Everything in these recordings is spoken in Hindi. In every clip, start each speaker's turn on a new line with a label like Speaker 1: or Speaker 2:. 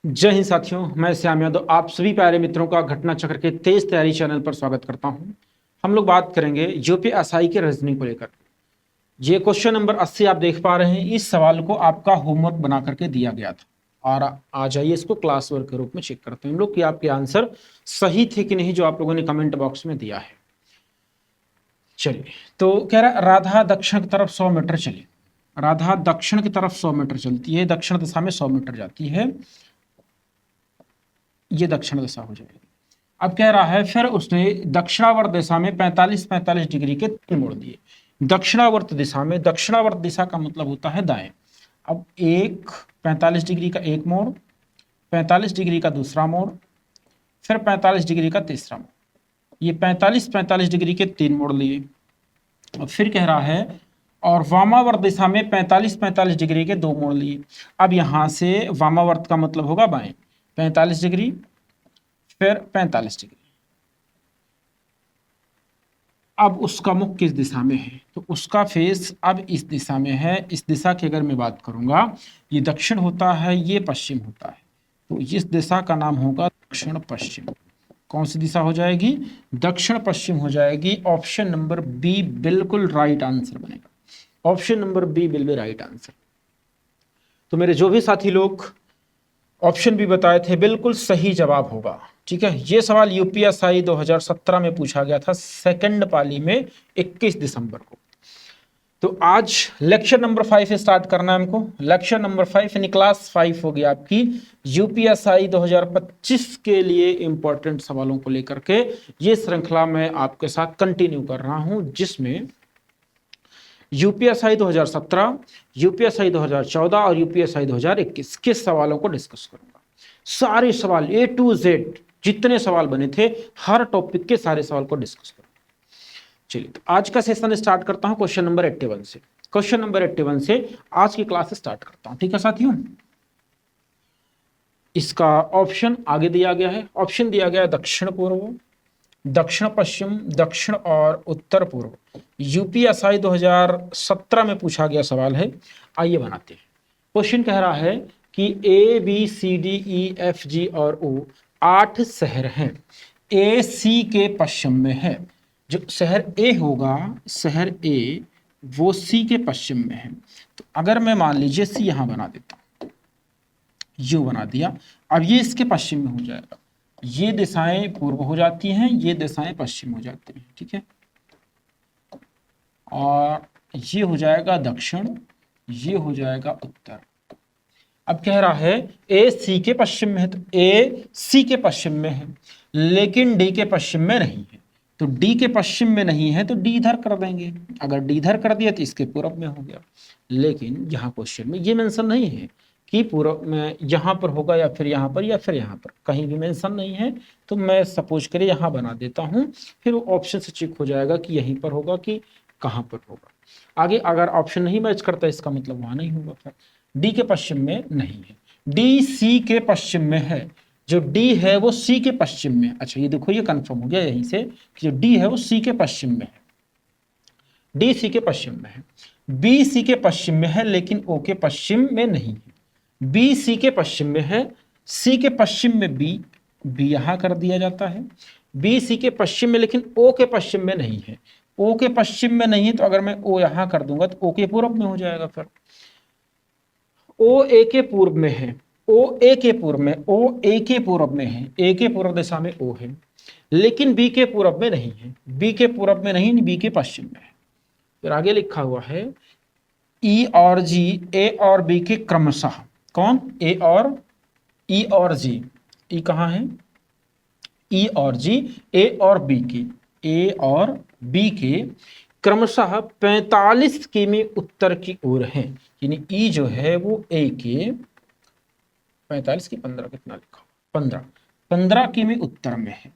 Speaker 1: जय हिंद साथियों, मैं श्याम यादव आप सभी प्यारे मित्रों का घटना चक्र के तेज तैयारी चैनल पर स्वागत करता हूं। हम लोग बात करेंगे यूपीएसआई के रीजनिंग को लेकर। ये क्वेश्चन नंबर 80 आप देख पा रहे हैं। इस सवाल को आपका होमवर्क बना करके दिया गया था और आ जाइए इसको क्लास वर्क के रूप में चेक करते हैं हम लोग कि आपके आंसर सही थे कि नहीं जो आप लोगों ने कमेंट बॉक्स में दिया है। चलिए, तो कह रहा है राधा दक्षिण की तरफ 100 मीटर चली। राधा दक्षिण की तरफ 100 मीटर चलती है, दक्षिण दिशा में 100 मीटर जाती है। ये दक्षिण दिशा हो जाएगी। अब कह रहा है फिर उसने दक्षिणावर्त दिशा में 45-45 डिग्री के तीन मोड़ दिए। दक्षिणावर्त दिशा में, दक्षिणावर्त दिशा का मतलब होता है दाएं। अब एक 45 डिग्री का एक मोड़, 45 डिग्री का दूसरा मोड़, फिर 45 डिग्री का तीसरा मोड़। ये 45-45 डिग्री के तीन मोड़ लिए। और फिर कह रहा है और वामावर्त दिशा में 45-45 डिग्री के दो मोड़ लिए। अब यहां से वामावर्त का मतलब होगा बाएं, 45 डिग्री फिर 45 डिग्री। अब उसका मुख किस दिशा में है, तो उसका फेस अब इस दिशा में है। इस दिशा की अगर मैं बात करूंगा, ये दक्षिण होता है, ये पश्चिम होता है, तो इस दिशा का नाम होगा दक्षिण पश्चिम। कौन सी दिशा हो जाएगी? दक्षिण पश्चिम हो जाएगी। ऑप्शन नंबर बी बिल्कुल राइट आंसर बनेगा। ऑप्शन नंबर बी बिल्कुल राइट आंसर। तो मेरे जो भी साथी लोग ऑप्शन भी बताए थे, बिल्कुल सही जवाब होगा। ठीक है, ये सवाल यूपीएसआई 2017 में पूछा गया था, सेकंड पाली में 21 दिसंबर को। तो आज लेक्चर नंबर 5 स्टार्ट करना है हमको। लेक्चर नंबर 5 यानी क्लास 5 होगी आपकी यूपीएसआई 2025 के लिए इंपॉर्टेंट सवालों को लेकर के। ये श्रृंखला मैं आपके साथ कंटिन्यू कर रहा हूं, जिसमें यूपीएसआई 2017, यूपीएसआई 2014 और यूपीएसआई 2021 के सवालों को डिस्कस करूंगा। सारे सवाल A to Z जितने सवाल बने थे, हर टॉपिक के सारे सवाल को डिस्कस करूंगा। चलिए, तो आज का सेशन स्टार्ट करता हूं क्वेश्चन नंबर 81 से। क्वेश्चन नंबर 81 से आज की क्लास स्टार्ट करता हूं। ठीक है साथियों, इसका ऑप्शन आगे दिया गया है। ऑप्शन दिया गया है दक्षिण पूर्व, दक्षिण पश्चिम, दक्षिण और उत्तर पूर्व। यूपीएसआई 2017 में पूछा गया सवाल है। आइए बनाते हैं। क्वेश्चन कह रहा है कि A B C D E F G और ओ 8 शहर हैं। ए सी के पश्चिम में है। जो शहर ए होगा, शहर ए वो सी के पश्चिम में है। तो अगर मैं मान लीजिए सी यहां बना देता हूं, यू बना दिया। अब ये इसके पश्चिम में हो जाएगा। ये दिशाएं पूर्व हो जाती हैं, ये दिशाएं पश्चिम हो जाती हैं। ठीक है, और ये हो जाएगा दक्षिण, ये हो जाएगा उत्तर। अब कह रहा है ए सी के पश्चिम में है, तो ए सी के पश्चिम में है, लेकिन डी के पश्चिम में नहीं है। तो डी के पश्चिम में नहीं है तो डी इधर कर देंगे। अगर डी इधर कर दिया तो इसके पूर्व में हो गया। लेकिन यहाँ क्वेश्चन में ये मेंशन नहीं है कि पूर्व में यहाँ पर होगा या फिर यहाँ पर या फिर यहाँ पर, कहीं भी मेंशन नहीं है। तो मैं सपोज करिए यहाँ बना देता हूँ, फिर वो ऑप्शन से चेक हो जाएगा कि यहीं पर होगा कि कहाँ पर होगा। आगे अगर ऑप्शन नहीं मैच करता, इसका मतलब वहां नहीं होगा। फिर डी के पश्चिम में नहीं है, डी सी के पश्चिम में है। जो डी है वो सी के पश्चिम में। अच्छा, ये देखो, ये कंफर्म हो गया यहीं से कि जो डी है वो सी के पश्चिम में है। डी सी के पश्चिम में है, बी सी के पश्चिम में है, लेकिन ओ के पश्चिम में नहीं है। बी सी के पश्चिम में है, सी के पश्चिम में बी, बी यहां कर दिया जाता है। बी सी के पश्चिम में, लेकिन ओ के पश्चिम में नहीं है। ओ के पश्चिम में नहीं है, तो अगर मैं ओ यहां कर दूंगा तो ओ के पूर्व में हो जाएगा। फिर ओ ए के पूर्व में है, ओ ए के पूर्व में, ओ ए के पूर्व में है, ए के पूर्व दिशा में ओ है, लेकिन बी के पूर्व में नहीं है। बी के पूर्व में नहीं, बी के पश्चिम में है। फिर आगे लिखा हुआ है ई और जी, ए और बी के क्रमशः। कौन? ए और ई और जी। ई कहाँ है? ई और जी, ए और बी की, ए और बी के क्रमशः 45 किमी उत्तर की ओर है। यानी ई जो है वो ए के 45 की 15, कितना लिखा? 15 किमी उत्तर में है।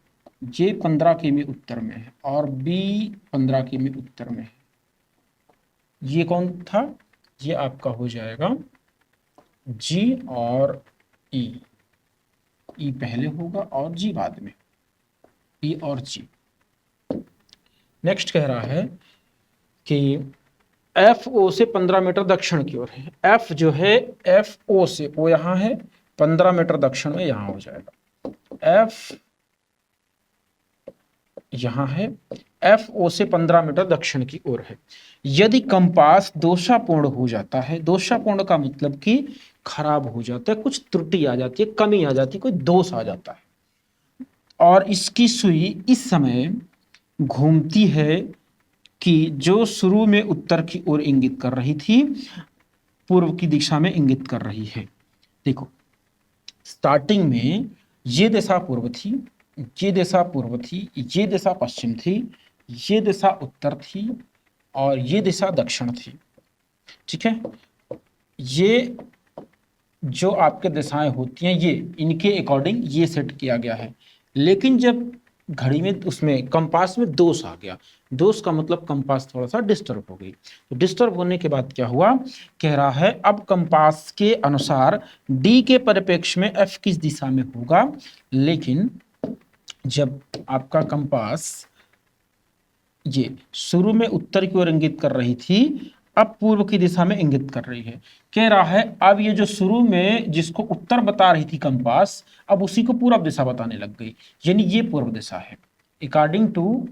Speaker 1: ये 15 किमी उत्तर में है और बी 15 किमी उत्तर में है। ये कौन था? ये आपका हो जाएगा जी और ई। ई पहले होगा और जी बाद में, ई और जी। नेक्स्ट कह रहा है कि एफ ओ से 15 मीटर दक्षिण की ओर है। एफ जो है, एफ ओ से, ओ यहां है, 15 मीटर दक्षिण में यहां हो जाएगा। एफ यहां है, एफ ओ से 15 मीटर दक्षिण की ओर है। यदि कंपास दोषापूर्ण हो जाता है, दोषापूर्ण का मतलब कि खराब हो जाता है, कुछ त्रुटि आ जाती है, कमी आ जाती है, कोई दोष आ जाता है, और इसकी सुई इस समय घूमती है कि जो शुरू में उत्तर की ओर इंगित कर रही थी, पूर्व की दिशा में इंगित कर रही है। देखो, स्टार्टिंग में ये दिशा पूर्व थी, ये दिशा पूर्व थी, ये दिशा पश्चिम थी, ये दिशा उत्तर थी, और ये दिशा दक्षिण थी। ठीक है, ये जो आपके दिशाएं होती हैं, ये इनके अकॉर्डिंग ये सेट किया गया है। लेकिन जब घड़ी में उसमें कंपास में दोष आ गया, दोष का मतलब कंपास थोड़ा सा डिस्टर्ब हो गई। तो डिस्टर्ब होने के बाद क्या हुआ, कह रहा है अब कंपास के अनुसार डी के परिप्रेक्ष्य में एफ किस दिशा में होगा। लेकिन जब आपका कंपास ये शुरू में उत्तर की ओर इंगित कर रही थी, अब पूर्व की दिशा में इंगित कर रही है। कह रहा है अब ये जो शुरू में जिसको उत्तर बता रही थी कंपास, अब उसी को पूर्व दिशा बताने लग गई, यानी ये पूर्व दिशा है। अकॉर्डिंग टू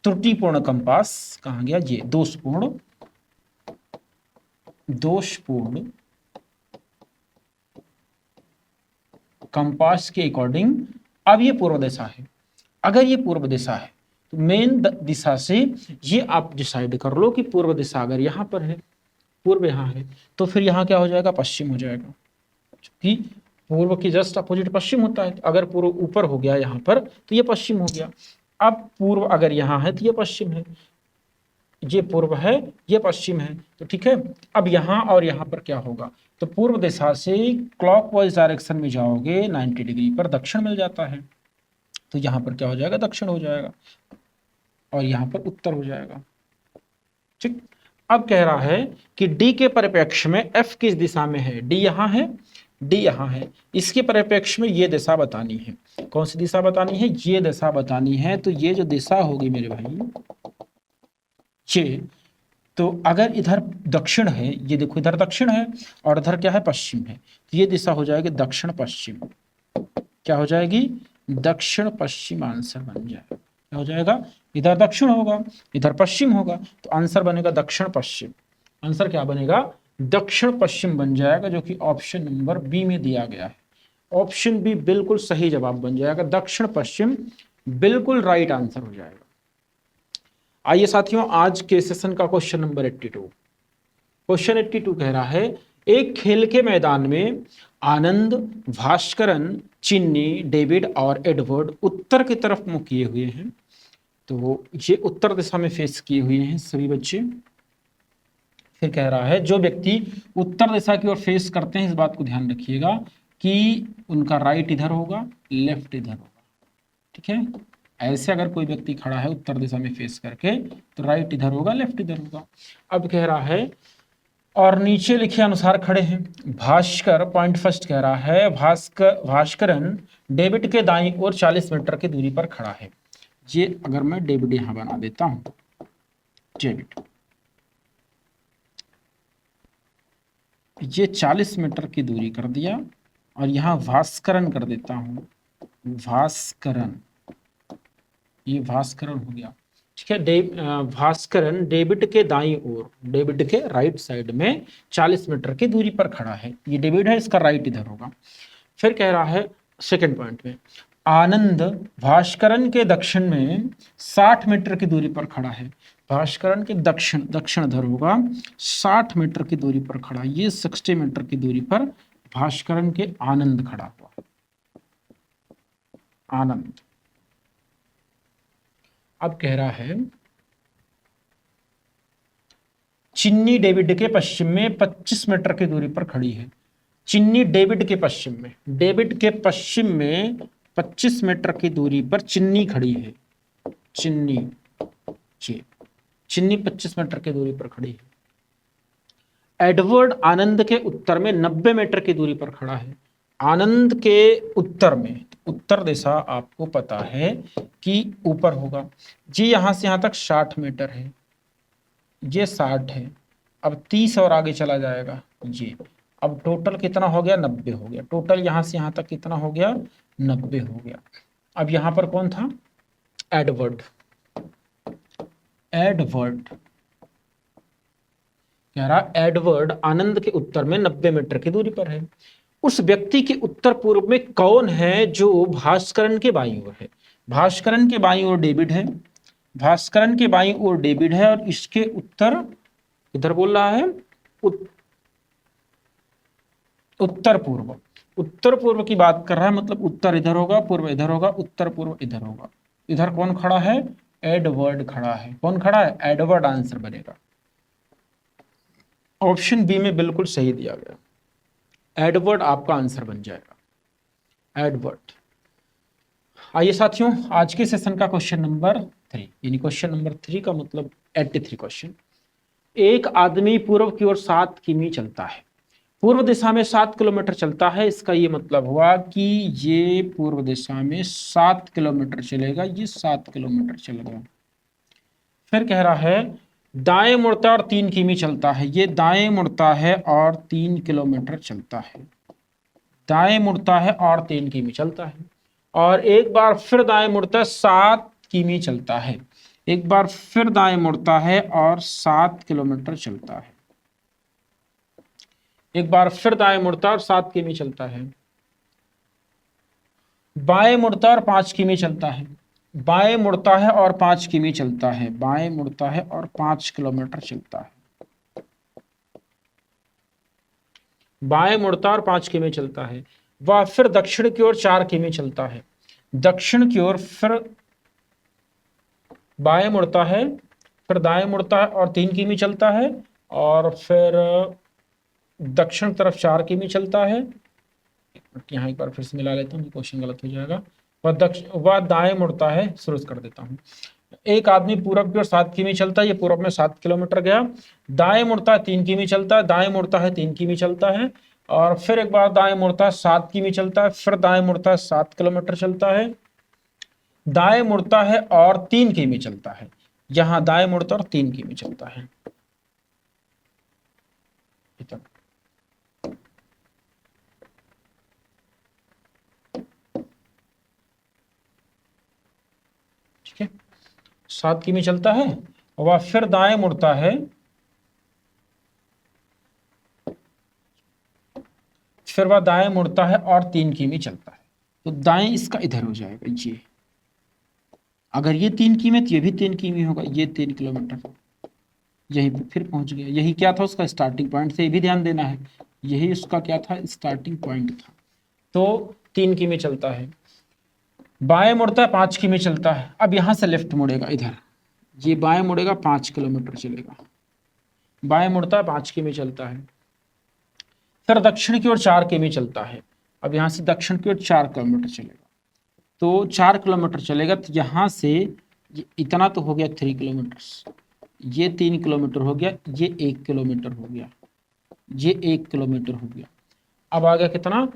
Speaker 1: त्रुटिपूर्ण कंपास, कहा गया ये दोषपूर्ण, दोषपूर्ण कंपास के अकॉर्डिंग अब ये पूर्व दिशा है। अगर ये पूर्व दिशा है तो मेन दिशा से ये आप डिसाइड कर लो कि पूर्व दिशा अगर यहां पर है, पूर्व यहां है, तो फिर यहां क्या हो जाएगा, पश्चिम हो जाएगा, क्योंकि पूर्व की जस्ट अपोजिट पश्चिम होता है। अगर पूर्व ऊपर हो गया यहां पर तो ये पश्चिम हो गया। अब पूर्व अगर यहां है तो ये पश्चिम है, ये पूर्व है, ये पश्चिम है, तो ठीक है। अब यहां और यहां पर क्या होगा, तो पूर्व दिशा से क्लॉकवाइज डायरेक्शन में जाओगे 90 डिग्री पर दक्षिण मिल जाता है, तो यहां पर क्या हो जाएगा, दक्षिण हो जाएगा, और यहां पर उत्तर हो जाएगा। ठीक, अब कह रहा है कि डी के परिप्रेक्ष्य में एफ किस दिशा में है, डी यहां है, डी यहां है, इसके परिप्रेक्ष्य में ये दिशा बतानी है। कौन सी दिशा बतानी है, ये दिशा बतानी है। तो ये जो दिशा होगी मेरे भाई, ये तो अगर इधर दक्षिण है, ये देखो इधर दक्षिण है और इधर क्या है, पश्चिम है, तो ये दिशा हो जाएगी दक्षिण पश्चिम। क्या हो जाएगी, दक्षिण पश्चिम आंसर बन जाएगा। क्या हो जाएगा, इधर दक्षिण होगा, इधर पश्चिम होगा, तो आंसर बनेगा दक्षिण पश्चिम। आंसर क्या बनेगा, दक्षिण पश्चिम बन जाएगा, जो कि ऑप्शन नंबर बी में दिया गया है। ऑप्शन बी बिल्कुल सही जवाब बन जाएगा, दक्षिण पश्चिम बिल्कुल राइट आंसर हो जाएगा। आइए साथियों, आज के सेशन का क्वेश्चन नंबर 82। क्वेश्चन 82 कह रहा है, एक खेल के मैदान में आनंद, भास्करन, चिन्नी, डेविड और एडवर्ड उत्तर की तरफ मुंह किए हुए हैं। तो ये उत्तर दिशा में फेस किए हुए हैं सभी बच्चे। फिर कह रहा है जो व्यक्ति उत्तर दिशा की ओर फेस करते हैं, इस बात को ध्यान रखिएगा कि उनका राइट इधर होगा, लेफ्ट इधर होगा। ठीक है, ऐसे अगर कोई व्यक्ति खड़ा है उत्तर दिशा में फेस करके, तो राइट इधर होगा, लेफ्ट इधर होगा। अब कह रहा है और नीचे लिखे अनुसार खड़े हैं। भास्कर, पॉइंट फर्स्ट कह रहा है, भास्करन डेविड के दाईं ओर 40 मीटर की दूरी पर खड़ा है। ये अगर मैं डेविड यहां बना देता हूं, डेविड, ये 40 मीटर की दूरी कर दिया, और यहां भास्करन कर देता हूं, भास्करन, ये भास्करन हो गया। ठीक है, भास्करन डेविड के दाईं ओर, डेविड के राइट साइड में 40 मीटर की दूरी पर खड़ा है। ये डेविड है, इसका राइट इधर होगा। फिर कह रहा है सेकंड पॉइंट में, आनंद भास्करन के दक्षिण में 60 मीटर की दूरी पर खड़ा है। भास्करन के दक्षिण, दक्षिण इधर होगा, 60 मीटर की दूरी पर खड़ा, ये 60 मीटर की दूरी पर भास्करन के आनंद खड़ा हुआ, आनंद। अब कह रहा है चिन्नी डेविड के पश्चिम में 25 मीटर की दूरी पर खड़ी है। चिन्नी डेविड के पश्चिम में, डेविड के पश्चिम में 25 मीटर की दूरी पर चिन्नी खड़ी है। चिन्नी, चिन्नी 25 मीटर की दूरी पर खड़ी है। एडवर्ड आनंद के उत्तर में 90 मीटर की दूरी पर खड़ा है। आनंद के उत्तर में, उत्तर दिशा आपको पता है कि ऊपर होगा जी, यहां से यहां तक 60 मीटर है, ये 60 है। अब 30 और आगे चला जाएगा, ये अब टोटल कितना हो गया, 90 हो गया। टोटल यहां से यहां तक कितना हो गया, 90 हो गया। अब यहां पर कौन था, एडवर्ड। एडवर्ड कह रहा, एडवर्ड आनंद के उत्तर में 90 मीटर की दूरी पर है। उस व्यक्ति के उत्तर पूर्व में कौन है जो भास्करन के बाईं ओर है। भास्करन के बाईं ओर डेविड है, भास्करन के बाईं ओर डेविड है, और इसके उत्तर इधर बोल रहा है उत्तर पूर्व। उत्तर पूर्व की बात कर रहा है, मतलब उत्तर इधर होगा, पूर्व इधर होगा, उत्तर पूर्व इधर होगा। इधर कौन खड़ा है, एडवर्ड खड़ा है। कौन खड़ा है, एडवर्ड आंसर बनेगा। ऑप्शन बी में बिल्कुल सही दिया गया, एडवर्ड आपका आंसर बन जाएगा, एडवर्ड। आइए साथियों, आज के सेशन का क्वेश्चन नंबर 3, यानी क्वेश्चन नंबर 3 का मतलब 83 क्वेश्चन। एक आदमी पूर्व की ओर 7 किमी चलता है, पूर्व दिशा में 7 किलोमीटर चलता है। इसका ये मतलब हुआ कि ये पूर्व दिशा में 7 किलोमीटर चलेगा, ये 7 किलोमीटर चलेगा। फिर कह रहा है दाएं मुड़ता और 3 किमी चलता है, ये दाएं मुड़ता है और 3 किलोमीटर चलता है। दाएं मुड़ता है और 3 किमी चलता है, और एक बार फिर दाएं मुड़ता है, 7 किमी चलता है। एक बार फिर दाएं मुड़ता है और 7 किलोमीटर चलता है। एक बार फिर दाएं मुड़ता है और 7 किमी चलता है। बाएं मुड़ता है और 5 किमी चलता है। बाएं मुड़ता है और 5 किमी चलता है। बाएं मुड़ता है और 5 किलोमीटर चलता है। बाएं मुड़ता है और 5 किमी चलता है। वह फिर दक्षिण की ओर 4 किमी चलता है। दक्षिण की ओर फिर बाएं मुड़ता है, फिर दाएं मुड़ता है और 3 किमी चलता है, और फिर दक्षिण तरफ 4 किमी चलता है। यहाँ एक बार फिर से मिला लेता हूँ, क्वेश्चन गलत हो जाएगा। वह दाएं मुड़ता है, शुरू कर देता हूँ। एक आदमी पूरब की ओर 7 किमी चलता है, ये पूरब में 7 किलोमीटर गया। दाएं मुड़ता है 3 किमी चलता है, दाएं मुड़ता है 3 किमी चलता है, और फिर एक बार दाएं मुड़ता है 7 किमी चलता है, फिर दाएं मुड़ता है 7 किलोमीटर चलता है। दाएं मुड़ता है और 3 किमी चलता है। यहां दाएं मुड़ता और 3 किमी चलता है। ठीक है, 7 किमी चलता है, वह फिर दाएं मुड़ता है, फिर वह दाएं मुड़ता है और 3 किमी चलता है। तो दाएं इसका इधर हो जाएगा, ये अगर ये 3 किमी तो ये भी 3 किमी होगा, ये 3 किलोमीटर यही फिर पहुंच गया। यही क्या था उसका स्टार्टिंग पॉइंट से, ये भी ध्यान देना है, यही उसका क्या था, स्टार्टिंग पॉइंट था। तो 3 किमी चलता है। बाएं मुड़ता है 5 किमी चलता है। अब यहां से लेफ्ट मुड़ेगा, इधर ये बाएं मुड़ेगा 5 किलोमीटर चलेगा। बाएं मुड़ता है 5 किमी चलता है। फिर दक्षिण की ओर 4 किमी चलता है। अब यहां से दक्षिण की ओर 4 किलोमीटर चलेगा। तो 4 किलोमीटर चलेगा, तो यहां से इतना तो हो गया 3 किलोमीटर, ये 3 किलोमीटर हो गया, ये 1 किलोमीटर हो गया, ये 1 किलोमीटर हो गया। अब आ गया कितना,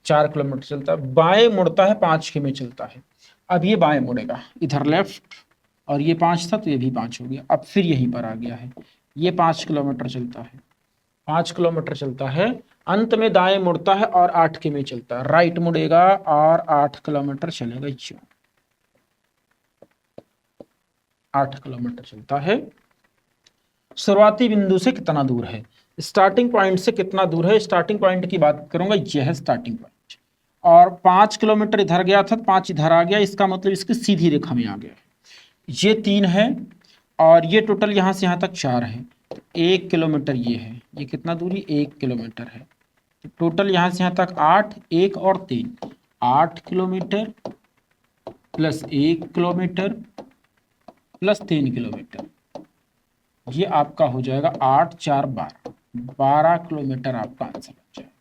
Speaker 1: 4 किलोमीटर चलता है। बाएं मुड़ता है 5 किमी चलता है। अब ये बाएं मुड़ेगा, इधर लेफ्ट, और ये 5 था तो ये भी 5 हो गया। अब फिर यहीं पर आ गया है, ये 5 किलोमीटर चलता है। 5 किलोमीटर चलता है, अंत में दाएं मुड़ता है और 8 किमी चलता है। राइट मुड़ेगा और 8 किलोमीटर चलेगा, 8 किलोमीटर चलता है। शुरुआती बिंदु से कितना दूर है, स्टार्टिंग पॉइंट से कितना दूर है, स्टार्टिंग पॉइंट की बात करूंगा, यह है स्टार्टिंग पॉइंट। और 5 किलोमीटर इधर गया था, 5 इधर आ गया, इसका मतलब इसकी सीधी रेखा में आ गया। ये 3 है, और ये टोटल यहां से यहां तक 4 है। 1 किलोमीटर ये है, ये कितना दूरी, 1 किलोमीटर है। तो टोटल यहां से यहां तक 8, 1 और 3, 8 kilometre plus 1 kilometre plus 3 kilometre, ये आपका हो जाएगा 8 4 12, 12 किलोमीटर आपका आंसर बन जाएगा।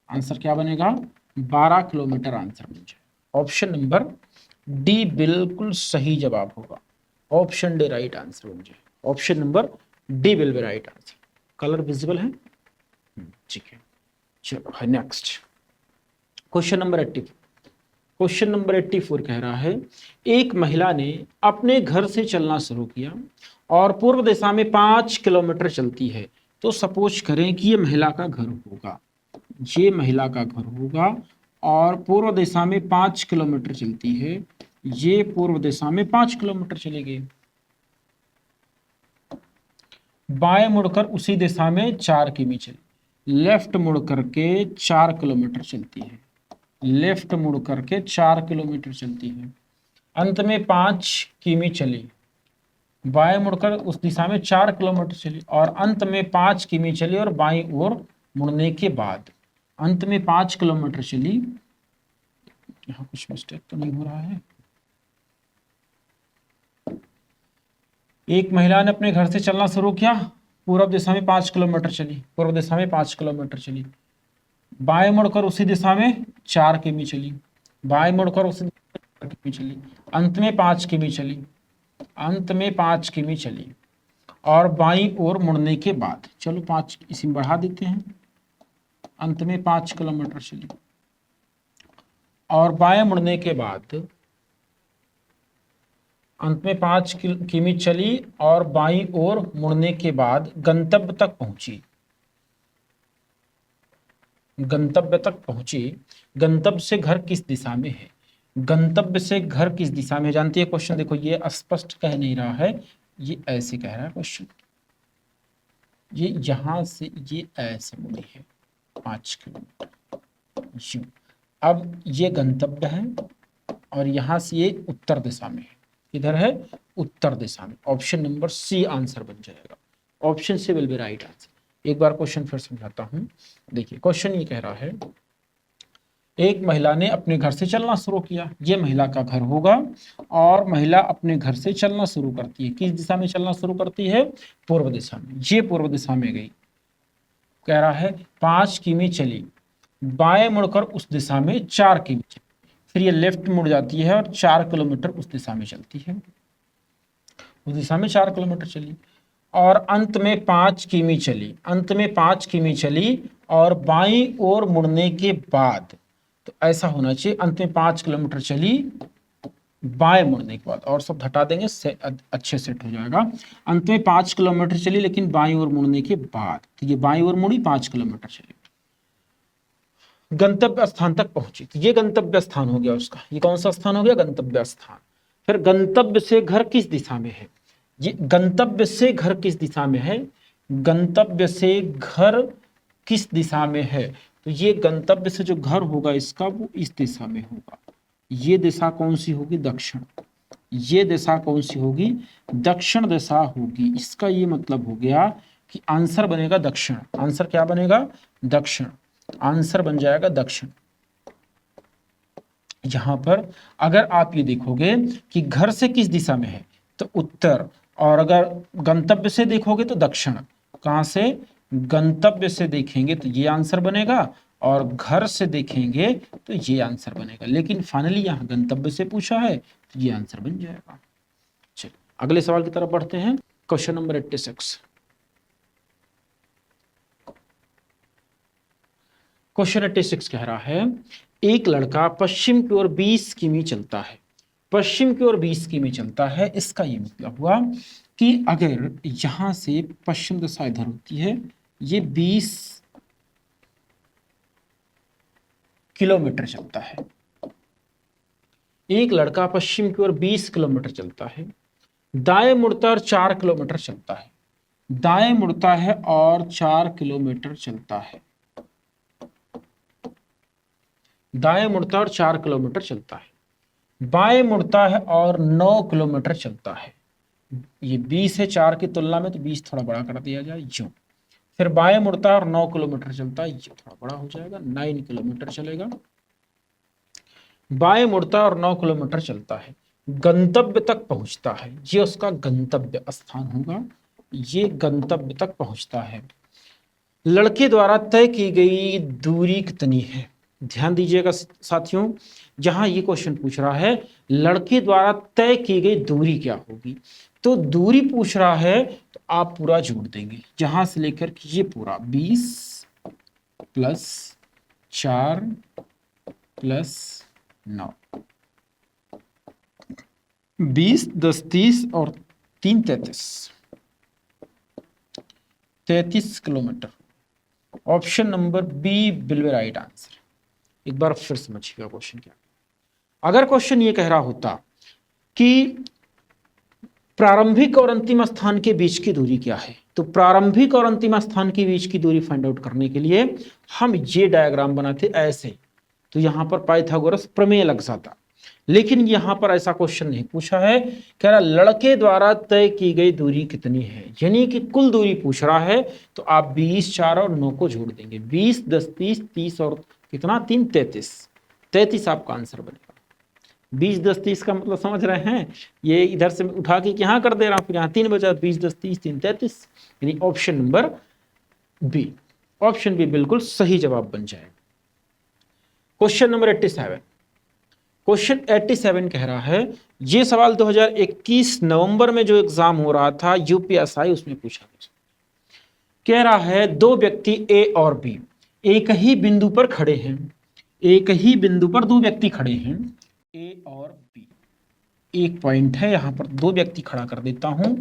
Speaker 1: आंसर क्या बनेगा, 12 किलोमीटर आंसर बन जाएगा। ऑप्शन नंबर डी बिल्कुल सही जवाब होगा। ऑप्शन डी राइट आंसर बन जाएगा। Option number D will be right answer. Colour visible है, ठीक है। चलो है next question number 84। Question number 84 कह रहा है, एक महिला ने अपने घर से चलना शुरू किया और पूर्व दिशा में 5 किलोमीटर चलती है। तो सपोज करें कि ये महिला का घर होगा, ये महिला का घर होगा और पूर्व दिशा में 5 किलोमीटर चलती है, ये पूर्व दिशा में 5 किलोमीटर चलेगी, बाएं मुड़कर उसी दिशा में 4 किमी चली, लेफ्ट मुड़ करके 4 किलोमीटर चलती है, लेफ्ट मुड़ करके 4 किलोमीटर चलती है, अंत में 5 किमी चली, बाएं मुड़कर उस दिशा में 4 किलोमीटर चली और अंत में 5 किमी चली और बाईं ओर मुड़ने के बाद अंत में 5 किलोमीटर चली। यहाँ कुछ मिस्टेक तो नहीं हो रहा है। एक महिला ने अपने घर से चलना शुरू किया, पूर्व दिशा में 5 किलोमीटर चली, पूर्व दिशा में 5 किलोमीटर चली, बाएं मुड़कर उसी दिशा में 4 किमी चली, बाएं मुड़कर उसी दिशा में 4 किमी चली, अंत में 5 किमी चली, अंत में 5 किमी चली और बाईं ओर मुड़ने के बाद, चलो 5 इसी में बढ़ा देते हैं, अंत में 5 किलोमीटर चली और बाएं मुड़ने के बाद अंत में 5 किमी चली और बाईं ओर मुड़ने के बाद गंतव्य तक पहुंची, गंतव्य तक पहुंची। गंतव्य से घर किस दिशा में है, गंतव्य से घर किस दिशा में, जानती है क्वेश्चन, देखो ये स्पष्ट कह नहीं रहा है, ये ऐसे कह रहा है क्वेश्चन, ये यहां से ये ऐसे मुड़ी है 5 किलोमीटर, अब ये गंतव्य है और यहां से ये उत्तर दिशा में है, इधर है उत्तर दिशा में, ऑप्शन नंबर सी आंसर बन जाएगा, option C will be right answer. एक बार क्वेश्चन फिर समझाता हूं, देखिए क्वेश्चन ये कह रहा है, एक महिला ने अपने घर से चलना शुरू किया, ये महिला का घर होगा और महिला अपने घर से चलना शुरू करती है, किस दिशा में चलना शुरू करती है, पूर्व दिशा में, ये पूर्व दिशा में गई, कह रहा है 5 किमी चली, बाएं मुड़कर उस दिशा में 4 किमी चली, फिर ये लेफ्ट मुड़ जाती है और 4 किलोमीटर उस दिशा में चलती है, उस दिशा में 4 किलोमीटर चली और अंत में 5 किमी चली, अंत में 5 किमी चली और बाईं ओर मुड़ने के बाद, तो ऐसा होना चाहिए, अंत में 5 किलोमीटर चली बाएं मुड़ने के बाद, और सब हटा देंगे अच्छे सेट हो जाएगा, अंत में 5 किलोमीटर चली लेकिन बाईं ओर मुड़ने के बाद, तो ये बाईं ओर मुड़ी 5 किलोमीटर चली, गंतव्य स्थान तक पहुंची, तो ये गंतव्य स्थान हो गया उसका, ये कौन सा स्थान हो गया, गंतव्य स्थान। फिर गंतव्य से घर किस दिशा में है, ये गंतव्य से घर किस दिशा में है, गंतव्य से घर किस दिशा में है, तो ये गंतव्य से जो घर होगा इसका वो इस दिशा में होगा, ये दिशा कौन सी होगी, दक्षिण, ये दिशा कौन सी होगी, दक्षिण दिशा होगी, इसका ये मतलब हो गया कि आंसर बनेगा दक्षिण, आंसर क्या बनेगा, दक्षिण, आंसर बन जाएगा दक्षिण। यहां पर अगर आप ये देखोगे कि घर से किस दिशा में है तो उत्तर, और अगर गंतव्य से देखोगे तो दक्षिण, कहां से, गंतव्य से देखेंगे तो ये आंसर बनेगा और घर से देखेंगे तो ये आंसर बनेगा, लेकिन फाइनली यहां गंतव्य से पूछा है तो ये आंसर बन जाएगा। चलिए अगले सवाल की तरफ बढ़ते हैं, क्वेश्चन नंबर 86। क्वेश्चन 86 कह रहा है, एक लड़का पश्चिम की ओर 20 किमी चलता है, पश्चिम की ओर 20 किमी चलता है, इसका ये मतलब हुआ कि अगर यहां से पश्चिम दिशा इधर होती है, ये 20 किलोमीटर चलता है, एक लड़का पश्चिम की ओर 20 किलोमीटर चलता है, दाएं मुड़ता और 4 किलोमीटर चलता है, दाएं मुड़ता है और 4 किलोमीटर चलता है, दाएं मुड़ता और 4 किलोमीटर चलता है, बाएं मुड़ता है और 9 किलोमीटर चलता है, ये 20 है 4 की तुलना में तो 20 थोड़ा बड़ा कर दिया जाए यूं, फिर बाएं मुड़ता है और 9 किलोमीटर चलता है, ये थोड़ा बड़ा हो जाएगा 9 किलोमीटर चलेगा, बाएं मुड़ता है और 9 किलोमीटर चलता है, गंतव्य तक पहुंचता है, ये उसका गंतव्य स्थान होगा, ये गंतव्य तक पहुंचता है। लड़के द्वारा तय की गई दूरी कितनी है, ध्यान दीजिएगा साथियों, जहां ये क्वेश्चन पूछ रहा है लड़के द्वारा तय की गई दूरी क्या होगी, तो दूरी पूछ रहा है तो आप पूरा जोड़ देंगे, जहां से लेकर के ये पूरा 20 प्लस 4 प्लस 9, 20 10 30 और 3 33, 33 kilometre. Option number B will be right answer. एक बार फिर समझिएगा क्वेश्चन क्या। अगर क्वेश्चन ये कह रहा होता कि प्रारंभिक और अंतिम स्थान के बीच की दूरी क्या है, तो प्रारंभिक और अंतिम स्थान के बीच की दूरी फाइंड आउट करने के लिए हम ये डायग्राम बनाते ऐसे, तो यहां पर पाइथागोरस प्रमेय लग जाता। लेकिन यहां पर ऐसा क्वेश्चन नहीं पूछा है, कह रहा लड़के द्वारा तय की गई दूरी कितनी है, यानी कि कुल दूरी पूछ रहा है। तो आप 20, 4 और 9 को जोड़ देंगे, 20, 10, 30, 30 और कितना 3, 33, 33 आपका आंसर बनेगा। 20, 10, 30 का मतलब समझ रहे हैं, ये इधर से उठा के यहाँ कर दे रहा हूं, फिर यहाँ 3 बचा, 20, 10, 30, 3, 33, यानी option number B. Option B बिल्कुल सही जवाब बन जाएगा। Question number 87। क्वेश्चन 87 कह रहा है, ये सवाल 2021 नवंबर में जो एग्जाम हो रहा था यूपीएसआई, उसमें पूछा गया। कह रहा है दो व्यक्ति ए और बी एक ही बिंदु पर खड़े हैं, एक ही बिंदु पर दो व्यक्ति खड़े हैं, ए और बी। एक पॉइंट है यहां पर, दो व्यक्ति खड़ा कर देता हूं,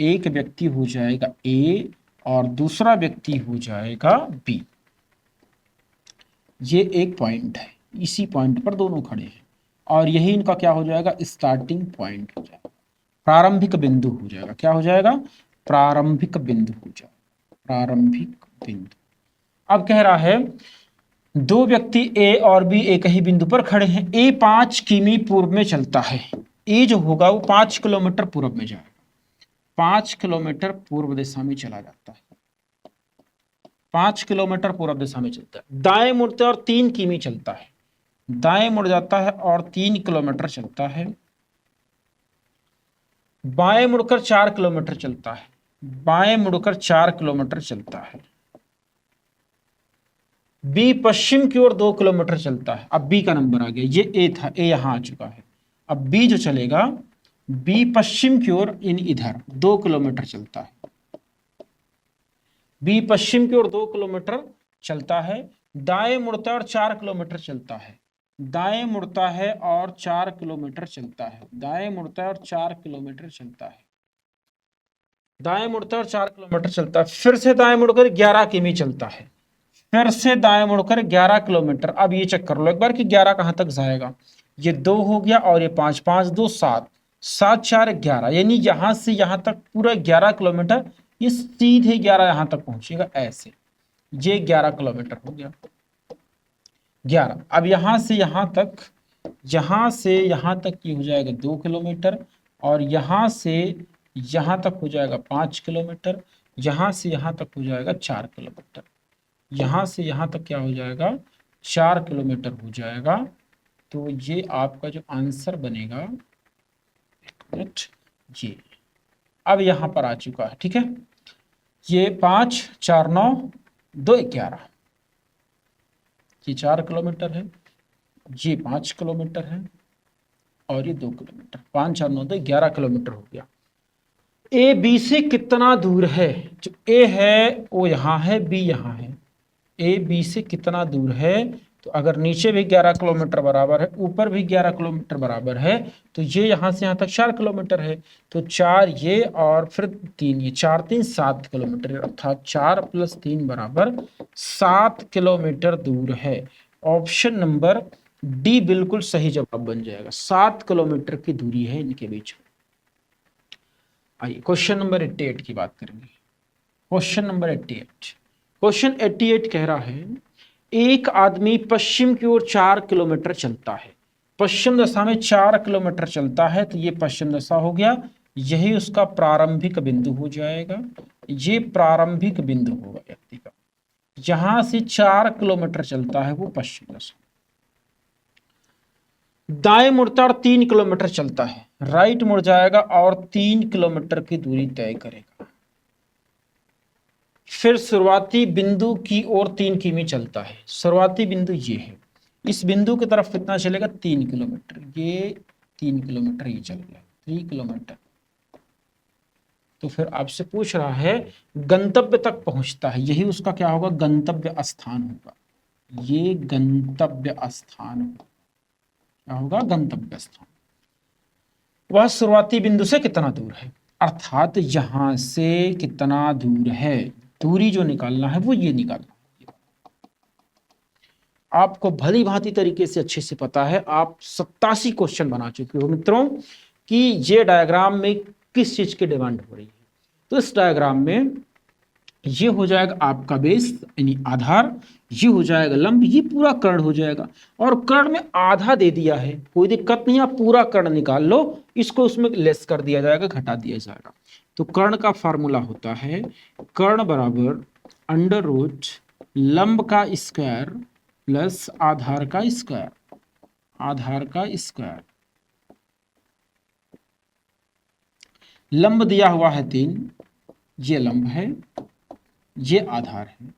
Speaker 1: एक व्यक्ति हो जाएगा ए और दूसरा व्यक्ति हो जाएगा बी। ये एक पॉइंट है, इसी पॉइंट पर दोनों खड़े हैं और यही इनका क्या हो जाएगा, स्टार्टिंग पॉइंट हो जाएगा, प्रारंभिक बिंदु हो जाएगा। क्या हो जाएगा, प्रारंभिक बिंदु हो जाएगा, प्रारंभिक बिंदु। अब कह रहा है दो व्यक्ति ए और बी एक ही बिंदु पर खड़े हैं, ए 5 किमी पूर्व में चलता है, ए जो होगा वो 5 किलोमीटर पूर्व में जाएगा, 5 किलोमीटर पूर्व दिशा में चला जाता है, 5 किलोमीटर पूर्व दिशा में चलता है। दाएं मुड़ते और 3 किमी चलता है, दाएं मुड़ जाता है और 3 किलोमीटर चलता है। बाएं मुड़कर 4 किलोमीटर चलता है, बाएं मुड़कर 4 किलोमीटर चलता है। बी पश्चिम की ओर 2 किलोमीटर चलता है। अब बी का नंबर आ गया, ये ए था, ए यहां आ चुका है। अब बी जो चलेगा, बी पश्चिम की ओर इन इधर 2 किलोमीटर चलता है, बी पश्चिम की ओर 2 किलोमीटर चलता है। दाएं मुड़ता है और 4 किलोमीटर चलता है, दाएं मुड़ता है और 4 किलोमीटर चलता है, दाएं मुड़ता है और 4 किलोमीटर चलता है, दाएं मुड़ता है और 4 किलोमीटर चलता है। फिर से दाएं मुड़कर 11 किमी चलता है, फिर से दाएं मुड़कर 11 किलोमीटर। अब ये चेक कर लो एक बार कि 11 कहां तक जाएगा, ये 2 हो गया और ये 5, 5, 2, 7, 7, 4, 11, यानी यहां से यहां तक पूरा 11 किलोमीटर, ये सीधे 11 यहां तक पहुंचेगा ऐसे, ये 11 किलोमीटर हो गया, 11। अब यहां से यहां तक, यहां से यहां तक ये हो जाएगा 2 किलोमीटर और यहां से यहां तक हो जाएगा 5 किलोमीटर, यहां से यहां तक हो जाएगा 4 किलोमीटर, यहां से यहां तक क्या हो जाएगा, 4 किलोमीटर हो जाएगा। तो ये आपका जो आंसर बनेगा, ये अब यहां पर आ चुका है, ठीक है। ये 5, 4, 9, 2, 11, ये 4 किलोमीटर है, ये 5 किलोमीटर है और ये 2 किलोमीटर, 5, 4, 9, 2, 11 किलोमीटर हो गया। ए बी से कितना दूर है, जो ए है वो यहां है, बी यहां है, ए बी से कितना दूर है, तो अगर नीचे भी 11 किलोमीटर बराबर है, ऊपर भी 11 किलोमीटर बराबर है, तो ये यहां से यहां तक 4 किलोमीटर है, तो 4 ये और फिर 3 ये, 4, 3, 7 किलोमीटर, अर्थात 4 + 3 बराबर 7 किलोमीटर दूर है। ऑप्शन नंबर डी बिल्कुल सही जवाब बन जाएगा, 7 किलोमीटर की दूरी है इनके बीच। आइए क्वेश्चन नंबर 88 की बात करेंगे। क्वेश्चन नंबर 88, क्वेश्चन 88 कह रहा है एक आदमी पश्चिम की ओर 4 किलोमीटर चलता है, पश्चिम दिशा में 4 किलोमीटर चलता है, तो ये पश्चिम दिशा हो गया, यही उसका प्रारंभिक बिंदु हो जाएगा, ये प्रारंभिक बिंदु होगा व्यक्ति का, जहां से 4 किलोमीटर चलता है वो पश्चिम दिशा। दाएं मुड़ता और 3 किलोमीटर चलता है, राइट मुड़ जाएगा और 3 किलोमीटर की दूरी तय करेगा। फिर शुरुआती बिंदु की ओर 3 किमी चलता है, शुरुआती बिंदु ये है, इस बिंदु की तरफ कितना चलेगा, 3 किलोमीटर, ये 3 किलोमीटर ये चल गया, 3 किलोमीटर। तो फिर आपसे पूछ रहा है गंतव्य तक पहुंचता है, यही उसका क्या होगा, गंतव्य स्थान होगा, ये गंतव्य स्थान होगा, क्या होगा, गंतव्य स्थान। वह शुरुआती बिंदु से कितना दूर है, अर्थात यहां से कितना दूर है, दूरी जो निकालना है वो ये निकालना है। आपको भली भांति तरीके से अच्छे से पता है, आप 87 क्वेश्चन बना चुके हो मित्रों कि ये डायग्राम में किस चीज की डिमांड हो रही है। तो इस डायग्राम में ये हो जाएगा आपका बेस यानी आधार, ये हो जाएगा लंब, ये पूरा कर्ण हो जाएगा। और कर्ण में आधा दे दिया है, कोई दिक्कत नहीं, आप पूरा कर्ण निकाल लो, इसको उसमें लेस कर दिया जाएगा, घटा दिया जाएगा। तो कर्ण का फार्मूला होता है कर्ण बराबर अंडर रूट लंब का स्क्वायर प्लस आधार का स्क्वायर, आधार का स्क्वायर। लंब दिया हुआ है 3, ये लंब है, ये आधार है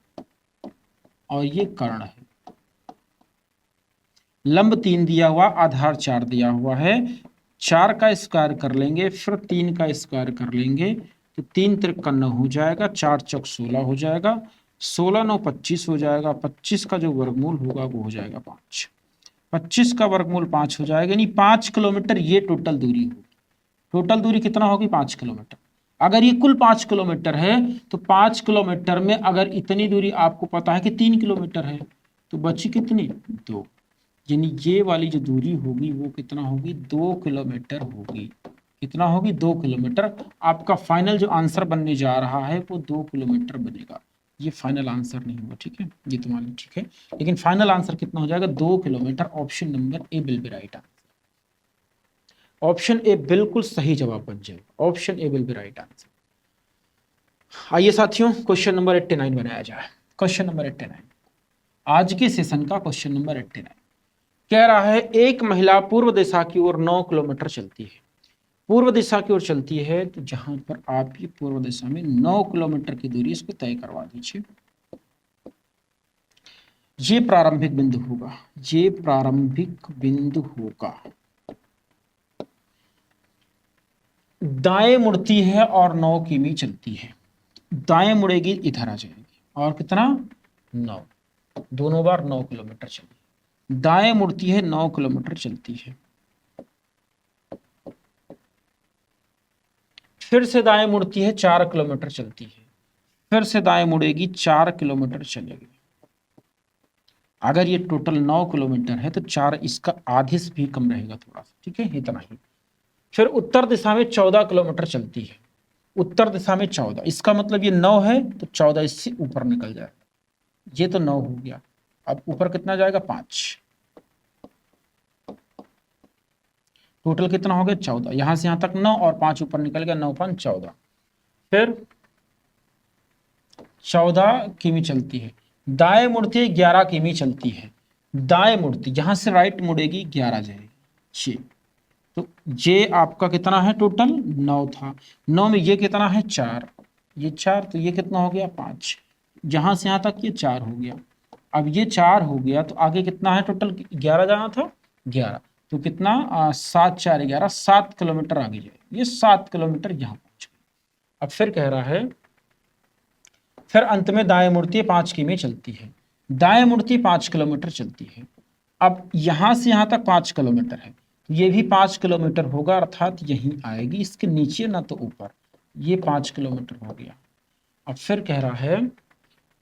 Speaker 1: और ये कर्ण है। लंब 3 दिया हुआ, आधार 4 दिया हुआ है, 4 का स्क्वायर कर लेंगे, फिर 3 का स्क्वायर कर लेंगे, तो 3 त्रिक 9 हो जाएगा, 4 चौक 16 हो जाएगा, 16 9 25 हो जाएगा, 25 का जो वर्गमूल होगा वो हो जाएगा 5, 25 का वर्गमूल 5 हो जाएगा, यानी 5 किलोमीटर ये टोटल दूरी होगी। टोटल दूरी कितना होगी 5 किलोमीटर। अगर ये कुल 5 किलोमीटर है तो 5 किलोमीटर में अगर इतनी दूरी आपको पता है कि 3 किलोमीटर है, तो बची कितनी 2, यानी ये वाली जो दूरी होगी वो कितना होगी 2 किलोमीटर होगी। कितना होगी 2 किलोमीटर। आपका फाइनल जो आंसर बनने जा रहा है वो 2 किलोमीटर बनेगा। ये फाइनल आंसर नहीं होगा, ठीक है, ये तुम्हारा ठीक है, लेकिन फाइनल आंसर कितना हो जाएगा 2 kilometre. Option number A will be right answer. Option A बिल्कुल सही जवाब बन जाएगा, option A will be right answer. आइए साथियों क्वेश्चन नंबर 89 बनाया जाए। क्वेश्चन नंबर 89 आज के सेशन का क्वेश्चन नंबर 89 कह रहा है एक महिला पूर्व दिशा की ओर 9 किलोमीटर चलती है। पूर्व दिशा की ओर चलती है, तो जहां पर आप ये पूर्व दिशा में 9 किलोमीटर की दूरी इसको तय करवा दीजिए। ये प्रारंभिक बिंदु होगा, ये प्रारंभिक बिंदु होगा। दाएं मुड़ती है और 9 किमी चलती है। दाएं मुड़ेगी इधर आ जाएगी और कितना 9, दोनों बार 9 किलोमीटर चली। दाएं मुड़ती है 9 किलोमीटर चलती है, फिर से दाएं मुड़ती है 4 किलोमीटर चलती है, फिर से दाएं मुड़ेगी 4 किलोमीटर चलेगी। अगर ये टोटल 9 किलोमीटर है तो 4 इसका आधे से भी कम रहेगा थोड़ा सा, ठीक है, इतना ही। फिर उत्तर दिशा में 14 किलोमीटर चलती है। उत्तर दिशा में 14, इसका मतलब ये 9 है तो 14 इससे ऊपर निकल जाएगा। ये तो 9 हो गया, अब ऊपर कितना जाएगा 5, टोटल कितना हो गया 14। यहां से यहां तक 9 और 5 ऊपर निकल गया, 9 5 14। फिर 14 किमी चलती है, दाएं मुड़ती है 11 किमी चलती है। दाएं मुड़ती, यहां से राइट मुड़ेगी 11 जाएगी। ये तो ये आपका कितना है टोटल 9 था, 9 में ये कितना है 4, ये 4, तो ये कितना हो गया 5। जहां से यहां तक ये 4 हो गया। अब ये 4 हो गया तो आगे कितना है टोटल 11 जाना था 11, तो कितना 7 4 11, 7 किलोमीटर आगे जाए, ये 7 किलोमीटर यहाँ पहुंच गए। अब फिर कह रहा है फिर अंत में दाएं मुड़ती है 5 किमी चलती है। दाएं मुड़ती 5 किलोमीटर चलती है। अब यहां से यहां तक 5 किलोमीटर है, ये भी 5 किलोमीटर होगा, अर्थात यहीं आएगी, इसके नीचे ना तो ऊपर। ये 5 किलोमीटर हो गया। अब फिर कह रहा है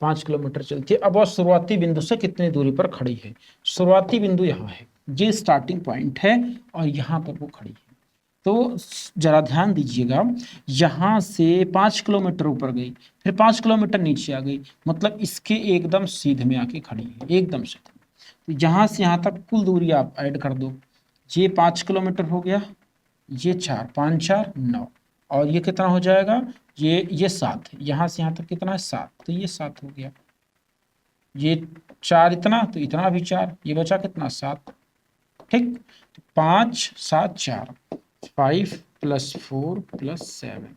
Speaker 1: 5 किलोमीटर चलती है। अब वह शुरुआती बिंदु से कितनी दूरी पर खड़ी है। शुरुआती बिंदु यहाँ है, ये स्टार्टिंग पॉइंट है और यहाँ पर वो खड़ी है। तो जरा ध्यान दीजिएगा, यहाँ से 5 किलोमीटर ऊपर गई, फिर 5 किलोमीटर नीचे आ गई, मतलब इसके एकदम सीधे में आके खड़ी है, एकदम सीधे। तो यहाँ से यहाँ तक कुल दूरी आप ऐड कर दो, ये 5 किलोमीटर हो गया, ये 4 5 4 9, और ये कितना हो जाएगा, ये 7 है। यहाँ से यहाँ तक कितना है 7, तो ये 7 हो गया। ये 4 इतना, तो इतना भी 4, ये बचा कितना 7, ठीक। तो 5 7 4, 5 + 4 + 7,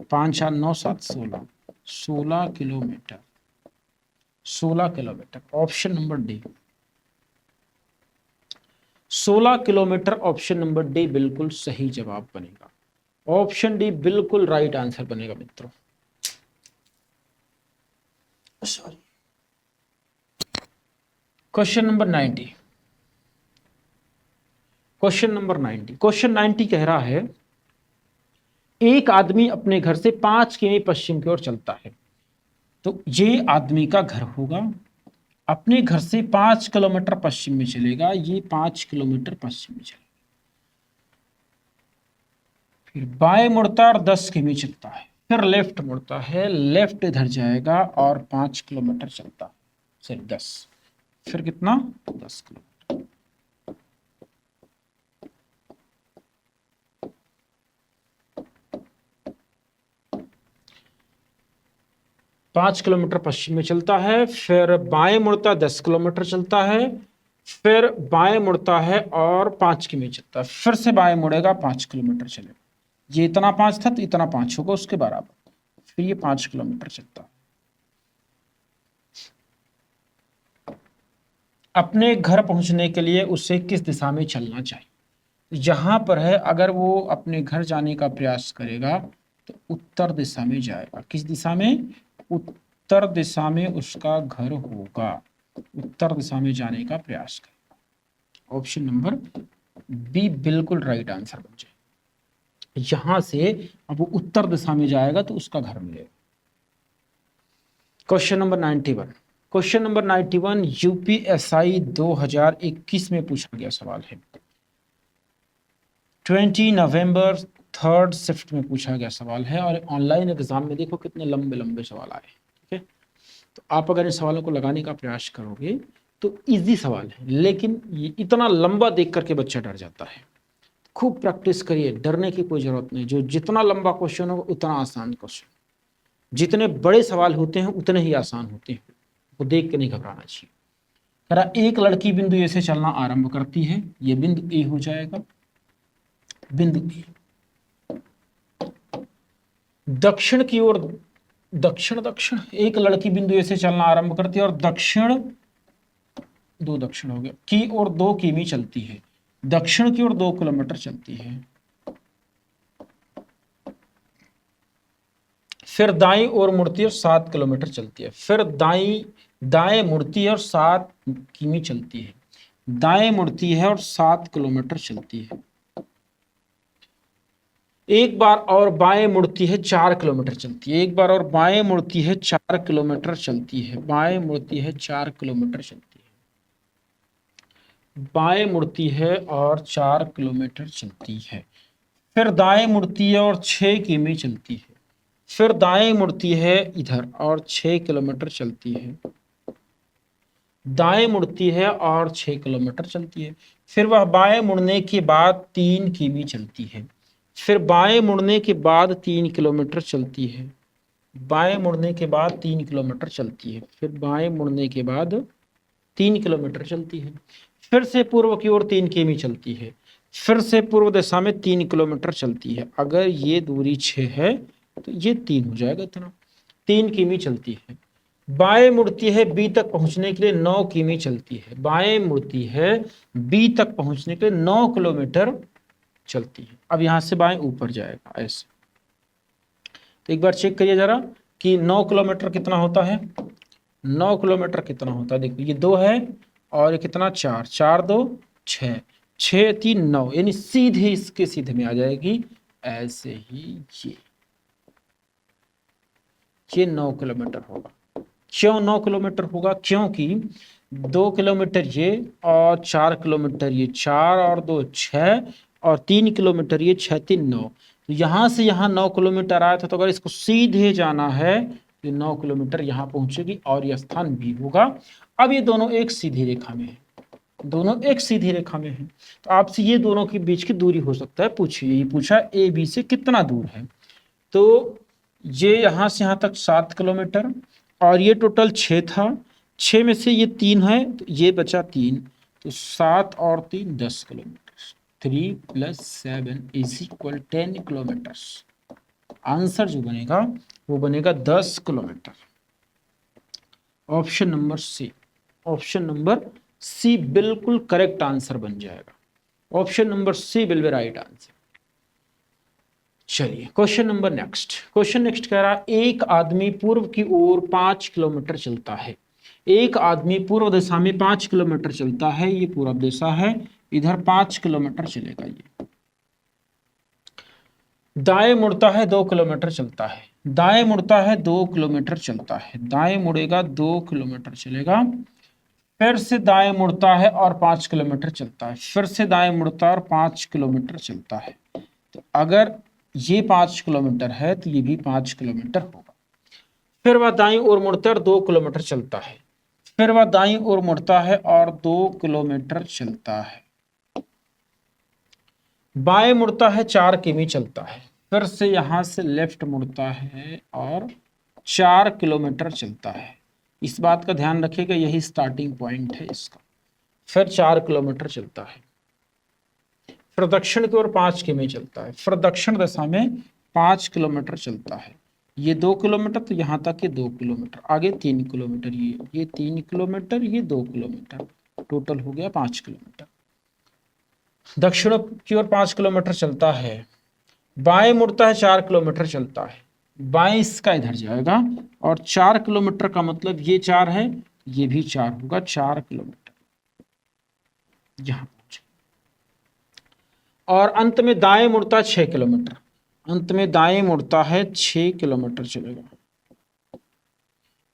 Speaker 1: 5 4 9 7 16, 16 kilometre, 16 kilometre. Option number D 16 kilometre, option number D बिल्कुल सही जवाब बनेगा। ऑप्शन डी बिल्कुल राइट आंसर बनेगा मित्रों। Sorry, question number 90। Question number 90, question 90 कह रहा है एक आदमी अपने घर से 5 किमी पश्चिम की ओर चलता है। तो ये आदमी का घर होगा, अपने घर से 5 किलोमीटर पश्चिम में चलेगा, ये 5 किलोमीटर पश्चिम में चलेगा, फिर बाएं मुड़ता और 10 किमी चलता है, फिर लेफ्ट मुड़ता है, लेफ्ट इधर जाएगा और 5 किलोमीटर चलता है, सॉरी 10, फिर कितना 10 किलोमीटर। 5 किलोमीटर पश्चिम में चलता है, फिर बाएं मुड़ता 10 किलोमीटर चलता है, फिर बाएं मुड़ता है और 5 किमी चलता है, फिर से बाएं मुड़ेगा 5 किलोमीटर चलेगा, ये इतना 5 था तो इतना 5 होगा उसके बराबर, फिर ये 5 किलोमीटर चलता है। अपने घर पहुंचने के लिए उसे किस दिशा में चलना चाहिए? यहां पर है, अगर वो अपने घर जाने का प्रयास करेगा तो उत्तर दिशा में जाएगा। किस दिशा में? उत्तर दिशा में उसका घर होगा, उत्तर दिशा में जाने का प्रयास करेगा। ऑप्शन नंबर बी बिल्कुल राइट आंसर बन जाए। यहां से अब वो उत्तर दिशा में जाएगा तो उसका घर मिलेगा। Question number 91, question number 91 UPSI 2021 में पूछा गया सवाल है। 20 नवंबर 3rd शिफ्ट में पूछा गया सवाल है, और ऑनलाइन एग्जाम में देखो कितने लंबे लंबे सवाल आए। ठीक है, तो आप अगर इन सवालों को लगाने का प्रयास करोगे तो इजी सवाल है, लेकिन ये इतना लंबा देख करके बच्चा डर जाता है। खूब प्रैक्टिस करिए, डरने की कोई जरूरत नहीं। जो जितना लंबा क्वेश्चन होगा उतना आसान क्वेश्चन, जितने बड़े सवाल होते हैं उतने ही आसान होते हैं, वो देख के नहीं घबराना चाहिए। करा एक लड़की बिंदु ए से चलना आरंभ करती है, ये बिंदु ए हो जाएगा, बिंदु ए। दक्षिण की ओर, दक्षिण दक्षिण, एक लड़की बिंदु ए से चलना आरंभ करती है और दक्षिण, दो दक्षिण हो गया, की ओर 2 किमी चलती है, दक्षिण की ओर 2 किलोमीटर चलती है, फिर दाईं ओर मुड़ती है और 7 किलोमीटर चलती है, फिर दाएं मुड़ती है और 7 किमी चलती है, दाएं मुड़ती है और 7 किलोमीटर चलती है, एक बार और बाएं मुड़ती है 4 किलोमीटर चलती है, एक बार और बाएं मुड़ती है 4 किलोमीटर चलती है, बाएं मुड़ती है 4 किलोमीटर चलती है, बाएं मुड़ती है और 4 किलोमीटर चलती है, फिर दाएं मुड़ती है और 6 किमी चलती है, फिर दाएं मुड़ती है इधर और 6 किलोमीटर चलती है, दाएं मुड़ती है और 6 किलोमीटर चलती है, फिर वह बाएं मुड़ने के बाद 3 किमी चलती है, फिर बाएं मुड़ने के बाद 3 किलोमीटर चलती है, बाएं मुड़ने के बाद 3 किलोमीटर चलती है, फिर बाएं मुड़ने के बाद 3 किलोमीटर चलती है, फिर से पूर्व की ओर 3 किमी चलती है, फिर से पूर्व दिशा में 3 किलोमीटर चलती है। अगर ये दूरी 6 है तो ये 3 हो जाएगा, इतना 3 किमी चलती है। बाएं मुड़ती है बी तक पहुंचने के लिए 9 किमी चलती है, बाएं मुड़ती है बी तक पहुंचने के लिए 9 किलोमीटर चलती है। अब यहां से बाएं ऊपर जाएगा ऐसे, तो एक बार चेक करिए जरा कि 9 किलोमीटर कितना होता है। 9 किलोमीटर कितना होता है, देखो ये 2 है और ये कितना 4, 4 2 6, 6 3 9, यानी सीधे इसके सीधे में आ जाएगी ऐसे ही। ये 9 किलोमीटर होगा। क्यों 9 किलोमीटर होगा? क्योंकि 2 किलोमीटर ये और 4 किलोमीटर ये, 4 और 2 6 और 3 किलोमीटर ये, 6 3 9, तो यहां से यहां 9 किलोमीटर आया था, तो अगर इसको सीधे जाना है तो 9 किलोमीटर यहां पहुंचेगी और यह स्थान भी होगा। अब ये दोनों एक सीधी रेखा में है, दोनों एक सीधी रेखा में है, तो आपसे ये दोनों के बीच की दूरी हो सकता है पूछिए। ये पूछा ए बी से कितना दूर है, तो ये यहां से यहां तक 7 किलोमीटर और ये टोटल 6 था, 6 में से ये 3 है तो ये बचा 3, तो 7 और 3 10 किलोमीटर, 3 + 7 = 10 किलोमीटर। आंसर जो बनेगा वो बनेगा 10 kilometre. Option number C, option number C बिल्कुल करेक्ट आंसर बन जाएगा। Option number C will be right answer. चलिए question number next, question next कह रहा है एक आदमी पूर्व की ओर 5 किलोमीटर चलता है, एक आदमी पूर्व दिशा में 5 किलोमीटर चलता है, ये पूर्व दिशा है, इधर 5 किलोमीटर चलेगा, ये दाएं मुड़ता है 2 किलोमीटर चलता है, दाएं मुड़ता है 2 किलोमीटर चलता है, दाएं मुड़ेगा 2 किलोमीटर चलेगा, फिर से दाएं मुड़ता है और 5 किलोमीटर चलता है, फिर से दाएं मुड़ता है और 5 किलोमीटर चलता है। तो अगर ये 5 किलोमीटर है तो ये भी 5 किलोमीटर होगा। फिर वह दाईं ओर मुड़ता है और 2 किलोमीटर चलता है, फिर वह दाईं ओर मुड़ता है और 2 किलोमीटर चलता है, बाएं मुड़ता है 4 किमी चलता है, फिर से यहां से लेफ्ट मुड़ता है और 4 किलोमीटर चलता है। इस बात का ध्यान रखिएगा यही स्टार्टिंग पॉइंट है इसका। फिर 4 किलोमीटर चलता है, फिर दक्षिण की ओर 5 किमी चलता है, फिर दक्षिण दिशा में 5 किलोमीटर चलता है। ये 2 किलोमीटर तो यहां तक ये 2 किलोमीटर, आगे 3 किलोमीटर, ये 3 किलोमीटर, ये 2 किलोमीटर, टोटल हो गया 5 किलोमीटर। दक्षिण की ओर 5 किलोमीटर चलता है, बाएं मुड़ता है 4 किलोमीटर चलता है, बाएं इसका इधर जाएगा और 4 किलोमीटर का मतलब ये 4 है, ये भी 4 होगा, 4 किलोमीटर यहां पहुंचे। और अंत में दाएं मुड़ता है 6 किलोमीटर, अंत में दाएं मुड़ता है 6 किलोमीटर चलेगा,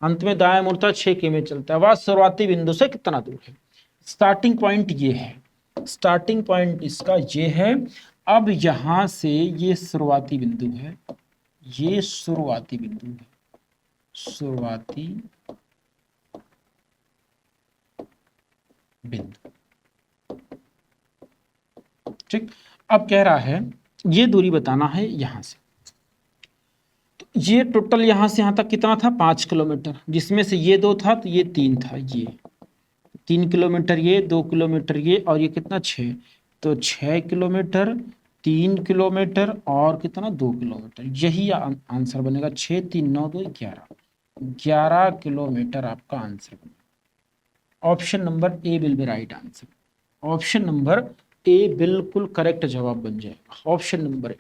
Speaker 1: अंत में दाएं मुड़ता 6 किमी चलता है। वह शुरुआती बिंदु से कितना दूर है? स्टार्टिंग पॉइंट ये है, स्टार्टिंग पॉइंट इसका ये है। अब यहां से ये शुरुआती बिंदु है, ये शुरुआती बिंदु है, शुरुआती बिंदु, ठीक। अब कह रहा है ये दूरी बताना है यहां से, तो ये टोटल यहां से यहां तक कितना था? 5 किलोमीटर, जिसमें से ये 2 था तो ये 3 था, ये 3 किलोमीटर, ये 2 किलोमीटर, ये और ये कितना 6, तो 6 किलोमीटर, 3 किलोमीटर और कितना 2 किलोमीटर, यही आंसर बनेगा। 6 3 9 2 11, 11 किलोमीटर आपका आंसर बनेगा। Option number A will be right answer, option number A बिल्कुल करेक्ट जवाब बन जाएगा, option number A.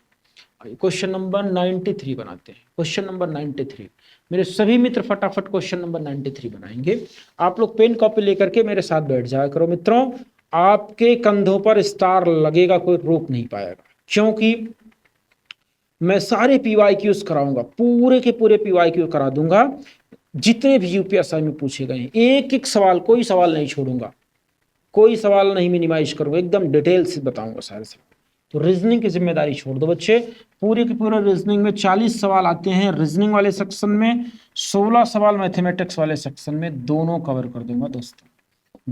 Speaker 1: Question number 93 बनाते हैं, क्वेश्चन नंबर 93। मेरे सभी मित्र फटाफट क्वेश्चन नंबर 93 बनाएंगे। आप लोग पेन कॉपी लेकर के मेरे साथ बैठ जाया करो मित्रों, आपके कंधों पर स्टार लगेगा, कोई रोक नहीं पाएगा, क्योंकि मैं सारे PYQs कराऊंगा, पूरे के पूरे PYQ करा दूंगा, जितने भी यूपीएससी में पूछे गए हैं, एक एक सवाल, कोई सवाल नहीं छोड़ूंगा, कोई सवाल नहीं मिनिमाइज करूंगा, एकदम डिटेल से बताऊंगा सारे सवाल। तो रीजनिंग की जिम्मेदारी छोड़ दो बच्चे, पूरे के पूरे रीजनिंग में 40 सवाल आते हैं रीजनिंग वाले सेक्शन में, 16 सवाल मैथमेटिक्स वाले सेक्शन में, दोनों कवर कर दूंगा दोस्तों,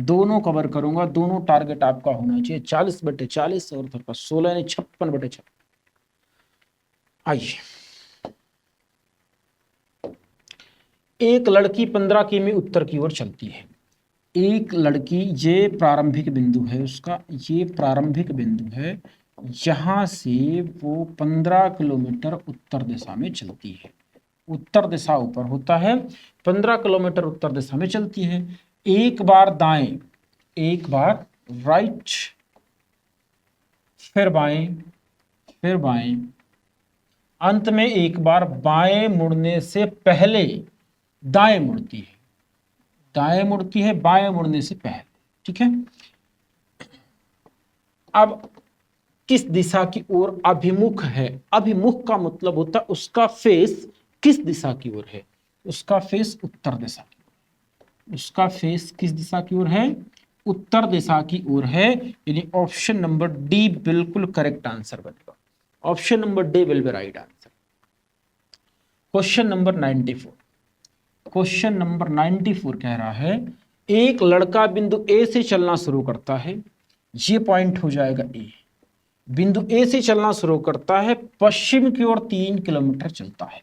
Speaker 1: दोनों कवर करूंगा, दोनों टारगेट आपका होना चाहिए 40/40 और 16 यानी 56/56। आइए, एक लड़की 15 किमी उत्तर की ओर चलती है, एक लड़की, ये प्रारंभिक बिंदु है उसका, ये प्रारंभिक बिंदु है, यहां से वो 15 किलोमीटर उत्तर दिशा में चलती है, उत्तर दिशा ऊपर होता है, 15 किलोमीटर उत्तर दिशा में चलती है, एक बार दाएं, एक बार राइट, फिर बाएं, फिर बाएं, अंत में एक बार बाएं मुड़ने से पहले दाएं मुड़ती है, दाएं मुड़ती है बाएं मुड़ने से पहले, ठीक है। अब किस दिशा की ओर अभिमुख है? अभिमुख का मतलब होता है उसका फेस किस दिशा की ओर है, उसका फेस उत्तर दिशा की ओर, उसका फेस किस दिशा की ओर है? उत्तर दिशा की ओर है, यानी ऑप्शन नंबर डी बिल्कुल करेक्ट आंसर बनेगा, option number D will be right answer. Question number 94, question number 94 कह रहा है एक लड़का बिंदु ए से चलना शुरू करता है, ये पॉइंट हो जाएगा ए, बिंदु ए से चलना शुरू करता है, पश्चिम की ओर 3 किलोमीटर चलता है,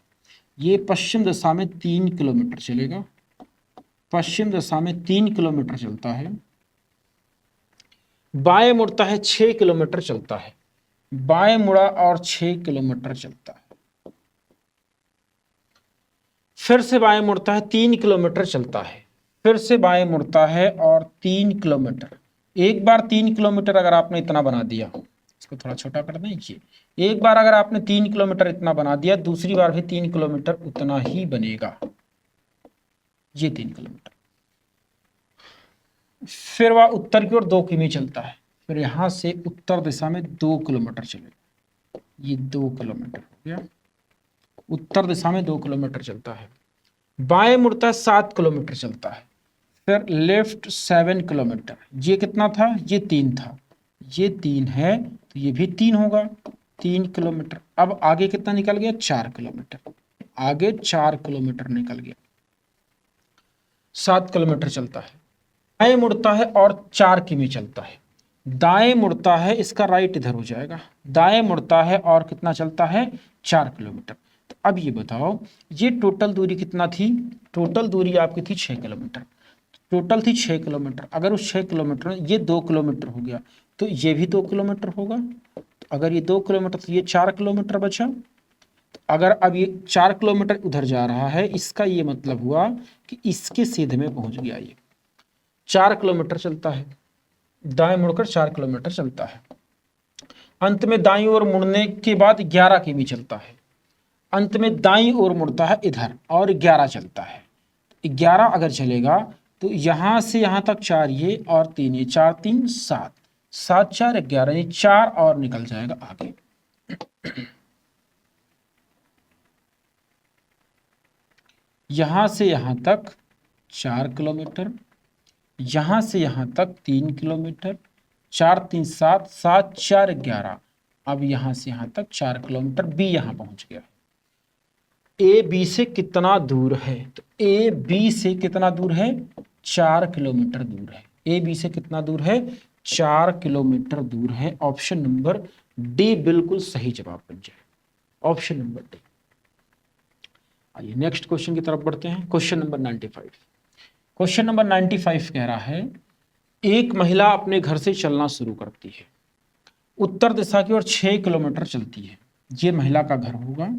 Speaker 1: ये पश्चिम दिशा में 3 किलोमीटर चलेगा, पश्चिम दिशा में 3 किलोमीटर चलता है, बाएं मुड़ता है 6 किलोमीटर चलता है, बाएं मुड़ा और 6 किलोमीटर चलता है, फिर से बाएं मुड़ता है 3 किलोमीटर चलता है, फिर से बाएं मुड़ता है और 3 किलोमीटर, एक बार 3 किलोमीटर अगर आपने इतना बना दिया, इसको थोड़ा छोटा कर दें, ये एक बार अगर आपने 3 किलोमीटर इतना बना दिया, दूसरी बार भी 3 किलोमीटर उतना ही बनेगा, ये 3 किलोमीटर, फिर वह उत्तर की ओर 2 किमी चलता है, फिर यहां से उत्तर दिशा में 2 किलोमीटर चलेगा, ये 2 किलोमीटर हो गया, उत्तर दिशा में 2 किलोमीटर चलता है। बाएं मुड़ता है 7 किलोमीटर चलता है। फिर लेफ्ट 7 किलोमीटर, ये कितना था, ये 3 था, ये 3 है तो ये भी 3 होगा, 3 किलोमीटर। अब आगे कितना निकल गया, 4 किलोमीटर, आगे 4 किलोमीटर निकल गया, 7 किलोमीटर चलता है। दाएं मुड़ता है और 4 किमी चलता है। दाएं मुड़ता है, इसका राइट इधर हो जाएगा, दाएं मुड़ता है और कितना चलता है, 4 किलोमीटर। तो अब ये बताओ, ये टोटल दूरी कितना थी, टोटल दूरी आपकी थी 6 किलोमीटर, टोटल थी 6 किलोमीटर। अगर उस 6 किलोमीटर में ये 2 किलोमीटर हो गया तो ये भी 2 किलोमीटर होगा। तो अगर ये 2 किलोमीटर तो ये 4 किलोमीटर बचा। तो अगर अब ये 4 किलोमीटर उधर जा रहा है, इसका ये मतलब हुआ कि इसके सीधे में पहुंच गया, ये 4 किलोमीटर चलता है, दाएं मुड़कर 4 किलोमीटर चलता है। अंत में दाईं ओर मुड़ने के बाद 11 किमी चलता है। अंत में दाईं ओर मुड़ता है इधर और 11 चलता है। 11 अगर चलेगा तो यहां से यहां तक 4 ये और 3 ये, 4 3 7, 7 4 11, ये 4 और निकल जाएगा आगे। यहां से यहां तक 4 किलोमीटर, यहां से यहां तक 3 किलोमीटर, 4 3 7, 7 4 11। अब यहां से यहां तक 4 किलोमीटर, बी यहां पहुंच गया। ए बी से कितना दूर है, तो ए बी से कितना दूर है, 4 किलोमीटर दूर है। ए बी से कितना दूर है, 4 किलोमीटर दूर है। ऑप्शन नंबर डी बिल्कुल सही जवाब बन जाए, ऑप्शन नंबर डी। आइए नेक्स्ट क्वेश्चन की तरफ बढ़ते हैं। Question number 95। क्वेश्चन नंबर 95 कह रहा है, एक महिला अपने घर से चलना शुरू करती है, उत्तर दिशा की ओर 6 किलोमीटर चलती है। ये महिला का घर होगा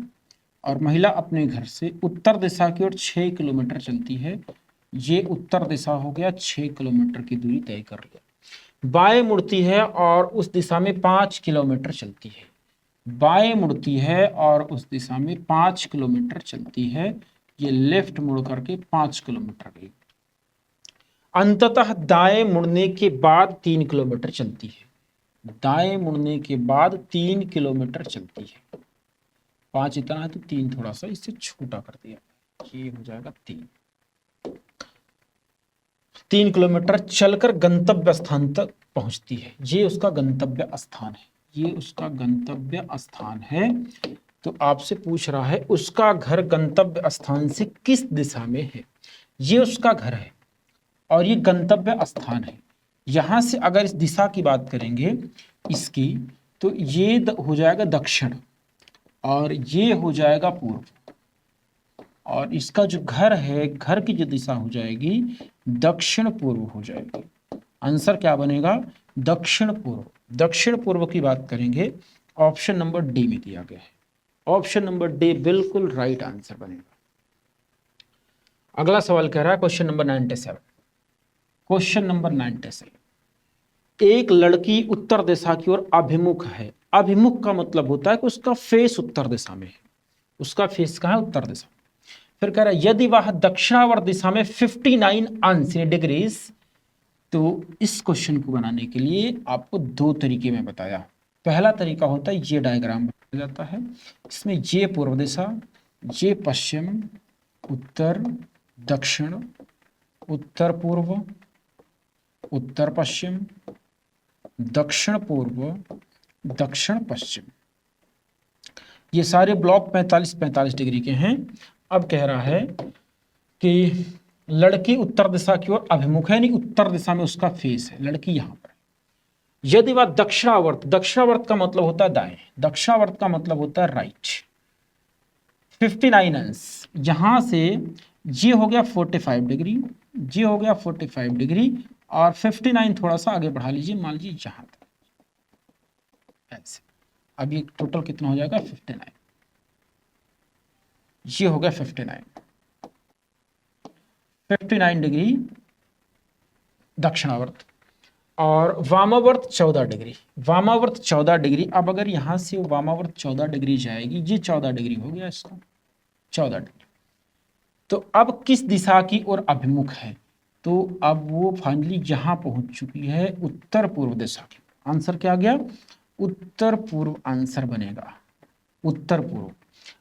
Speaker 1: और महिला अपने घर से उत्तर दिशा की ओर 6 किलोमीटर चलती है। ये उत्तर दिशा हो गया, 6 किलोमीटर की दूरी तय कर लिया। बाएं मुड़ती है और उस दिशा में 5 किलोमीटर चलती है। बाएं मुड़ती है और उस दिशा में 5 किलोमीटर चलती है। ये लेफ्ट मुड़ करके 5 किलोमीटर गई। अंततः दाएं मुड़ने के बाद 3 किलोमीटर चलती है। दाएं मुड़ने के बाद 3 किलोमीटर चलती है। 5 इतना है तो 3 थोड़ा सा इससे छोटा कर दिया, ये हो जाएगा 3 किलोमीटर चलकर गंतव्य स्थान तक पहुंचती है। ये उसका गंतव्य स्थान है, ये उसका गंतव्य स्थान है। तो आपसे पूछ रहा है उसका घर गंतव्य स्थान से किस दिशा में है। ये उसका घर है और ये गंतव्य स्थान है। यहां से अगर इस दिशा की बात करेंगे इसकी, तो ये हो जाएगा दक्षिण और ये हो जाएगा पूर्व, और इसका जो घर है, घर की जो दिशा हो जाएगी दक्षिण पूर्व हो जाएगी। आंसर क्या बनेगा, दक्षिण पूर्व। दक्षिण पूर्व की बात करेंगे, ऑप्शन नंबर डी में दिया गया है। ऑप्शन नंबर डी बिल्कुल राइट आंसर बनेगा। अगला सवाल कह रहा है क्वेश्चन नंबर 97। क्वेश्चन नंबर 97, एक लड़की उत्तर दिशा की ओर अभिमुख है। अभिमुख का मतलब होता है कि उसका फेस उत्तर दिशा में है, उसका फेस कहाँ है, उत्तर दिशा। फिर कह रहा है यदि वह दक्षिणावर्त दिशा में 59 अंश डिग्रीज। तो इस क्वेश्चन को बनाने के लिए आपको 2 तरीके में बताया। पहला तरीका होता है ये डायग्राम बनाया जाता है, इसमें ये पूर्व दिशा, ये पश्चिम, उत्तर दक्षिण, उत्तर पूर्व, उत्तर पश्चिम, दक्षिण पूर्व, दक्षिण पश्चिम। ये सारे ब्लॉक 45-45 डिग्री के हैं। अब कह रहा है कि लड़की उत्तर दिशा की ओर अभिमुख है, यानी उत्तर दिशा में उसका फेस है, लड़की यहां पर। यदि वह दक्षिणावर्त, दक्षिणावर्त का मतलब होता है दाएं, दक्षिणावर्त का मतलब होता है राइट, 59 अंश, यहां से ये हो गया 45 डिग्री, ये हो गया 45 डिग्री, और 59 थोड़ा सा आगे बढ़ा लीजिए, मान लीजिए यहां तक ऐसे। अब ये टोटल कितना हो जाएगा, 59। ये हो गया 59 डिग्री दक्षिणावर्त, और वामावर्त 14 डिग्री, वामावर्त 14 डिग्री। अब अगर यहां से वामावर्त 14 डिग्री जाएगी, ये 14 डिग्री हो गया इसका, 14 डिग्री। तो अब किस दिशा की ओर अभिमुख है, तो अब वो फाइनली यहां पहुंच चुकी है, उत्तर पूर्व दिशा की। आंसर क्या आ गया, उत्तर पूर्व आंसर बनेगा, उत्तर पूर्व।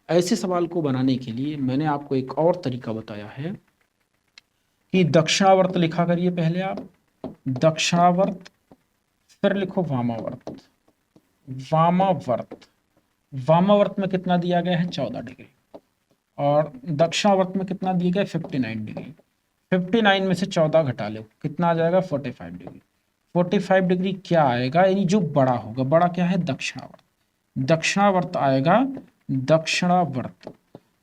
Speaker 1: ऐसे सवाल को बनाने के लिए मैंने आपको एक और तरीका बताया है कि दक्षिणावर्त लिखा करिए पहले आप, दक्षिणावर्त, फिर लिखो वामावर्त। वामावर्त, वामावर्त में कितना दिया गया है 14 डिग्री, और दक्षिणावर्त में कितना दिया गया है 59 डिग्री। 59 में से 14 घटा लो, कितना आ जाएगा 45 डिग्री। 45 डिग्री क्या आएगा, यानी जो बड़ा होगा, बड़ा क्या है दक्षिणावर्त, दक्षिणावर्त आएगा, दक्षिणावर्त,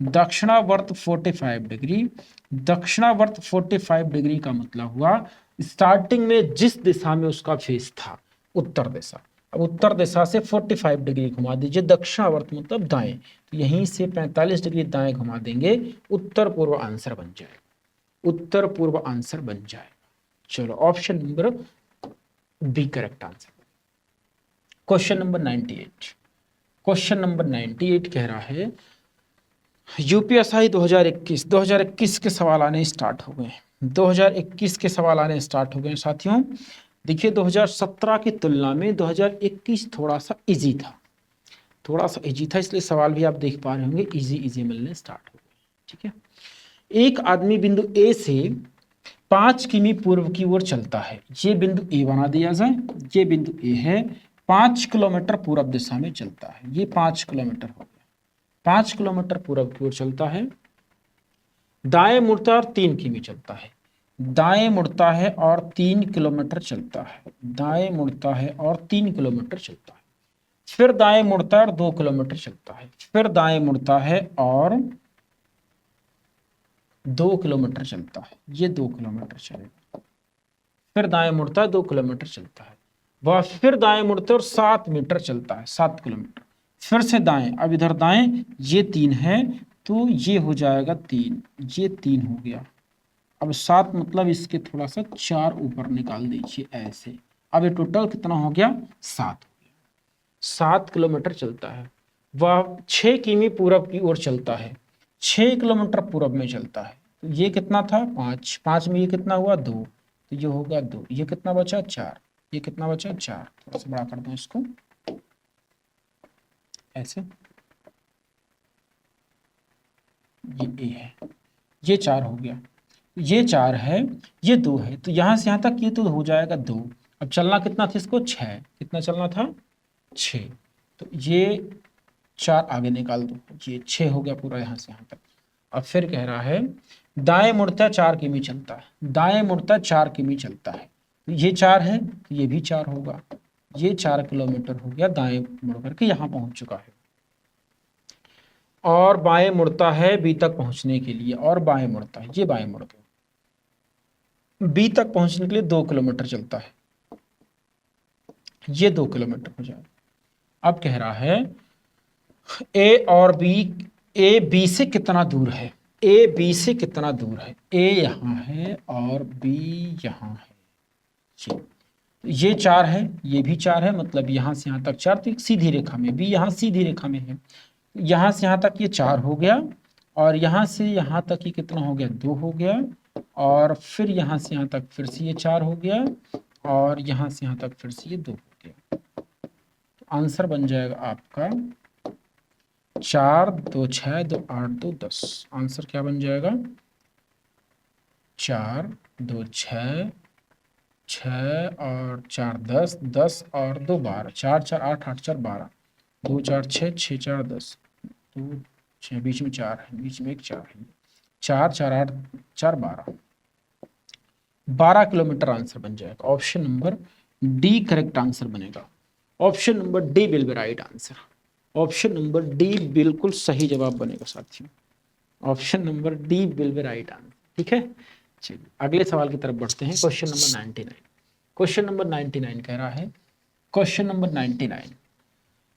Speaker 1: दक्षिणावर्त 45 डिग्री। दक्षिणावर्त 45 डिग्री का मतलब हुआ स्टार्टिंग में जिस दिशा में उसका फेस था, उत्तर दिशा, अब उत्तर दिशा से 45 डिग्री घुमा दीजिए, दक्षिणावर्त मतलब दाएं, तो यहीं से 45 डिग्री दाएं घुमा देंगे, उत्तर पूर्व आंसर बन जाएगा, उत्तर पूर्व आंसर बन जाएगा। चलो option number B correct answer. Question number 98, question number 98 कह रहा है यूपीएसआई 2021 के सवाल आने स्टार्ट हो गए, 2021 के सवाल आने स्टार्ट हो गए साथियों। देखिए 2017 की तुलना में 2021 थोड़ा सा इजी था, थोड़ा सा इजी था, इसलिए सवाल भी आप देख पा रहे होंगे इजी इजी मिलने स्टार्ट हो गए। ठीक है, एक आदमी बिंदु ए से 5 किमी पूर्व की ओर चलता है, ये बिंदु ए बना दिया जाए, ये बिंदु ए है, 5 किलोमीटर पूर्व दिशा में चलता है, ये 5 किलोमीटर हो गया, 5 किलोमीटर पूर्व की ओर चलता है, दाएं मुड़ता है और 3 किमी चलता है, दाएं मुड़ता है और 3 किलोमीटर चलता है, दाएं मुड़ता है और 3 किलोमीटर चलता है, फिर दाएं मुड़ता है और 2 किलोमीटर चलता है, फिर दाएं मुड़ता है और 2 किलोमीटर चलता है, ये 2 किलोमीटर चलेगा, फिर दाएं मुड़ता है 2 किलोमीटर चलता है, वह फिर दाएं मुड़ते और 7 मीटर चलता है, 7 किलोमीटर, फिर से दाएं, अब इधर दाएं, ये 3 है तो ये हो जाएगा 3, ये 3 हो गया, अब 7 मतलब इसके थोड़ा सा 4 ऊपर निकाल दीजिए ऐसे, अब ये टोटल कितना हो गया 7 हो गया, 7 किलोमीटर चलता है, वह 6 किमी पूरब की ओर चलता है, 6 किलोमीटर पूरब में चलता है, तो ये कितना था 5, 5 में ये कितना हुआ 2, तो ये होगा 2, ये कितना बचा 4, ये कितना बचा 4, थोड़ा सा बड़ा कर दूं इसको ऐसे, ये ए है, ये 4 हो गया, ये 4 है, ये 2 है, तो यहां से यहां तक ये तो हो जाएगा 2, अब चलना कितना था इसको 6, कितना चलना था 6, तो ये 4 आगे निकाल दो, ये 6 हो गया पूरा यहां से यहां तक। अब फिर कह रहा है दाएं मुड़ता 4 किमी चलता है, दाएं मुड़ता 4 किमी चलता है, तो ये 4 है तो ये भी 4 होगा, ये 4 किलोमीटर हो गया, दाएं मुड़ करके यहां पहुंच चुका है, और बाएं मुड़ता है बी तक पहुंचने के लिए, और बाएं मुड़ता है, ये बाएं मुड़ता है, बी तक पहुंचने के लिए 2 किलोमीटर चलता है, ये 2 किलोमीटर हो जाएगा। अब कह रहा है ए और बी, ए बी से कितना दूर है, ए बी से कितना दूर है, ए यहाँ है और बी यहाँ है, ये 4 है, ये भी 4 है, मतलब यहाँ से यहाँ तक 4, तो एक सीधी रेखा में, बी यहाँ सीधी रेखा में है, यहाँ से यहाँ तक ये 4 हो गया, और यहाँ से यहाँ तक ये कितना हो गया 2 हो गया, और फिर यहाँ से यहाँ तक फिर से ये 4 हो गया, और यहाँ से यहाँ तक फिर से ये 2 हो गया, तो आंसर बन जाएगा आपका 4 2 6 2 8 2 10, आंसर क्या बन जाएगा 4 2 6 6 और 4 10, 10 और 2 12, 4 4 8 8 4 12, 2 4 6 6 4 10, 2 6, बीच में 4 है, बीच में एक 4 है, 4 4 8 4 12, 12 किलोमीटर आंसर बन जाएगा, option number D correct answer बनेगा, option number D will be right answer, option number D बिल्कुल सही जवाब बनेगा साथियों, option number D will be right answer. ठीक है, चलिए अगले सवाल की तरफ बढ़ते हैं, क्वेश्चन नंबर 99, क्वेश्चन नंबर 99 कह रहा है, क्वेश्चन नंबर 99,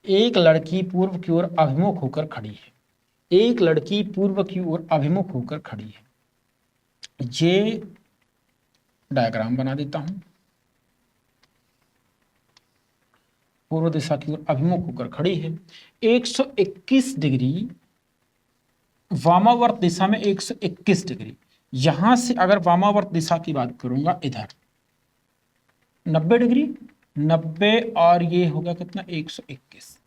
Speaker 1: एक लड़की पूर्व की ओर अभिमुख होकर खड़ी है, एक लड़की पूर्व की ओर अभिमुख होकर खड़ी है, ये डायग्राम बना देता हूं, पूर्व दिशा की ओर अभिमुख होकर खड़ी है, 121 डिग्री वामावर्त दिशा में, 121 डिग्री, यहां से अगर वामावर्त दिशा की बात करूंगा इधर 90 डिग्री, 90 और ये होगा कितना 121,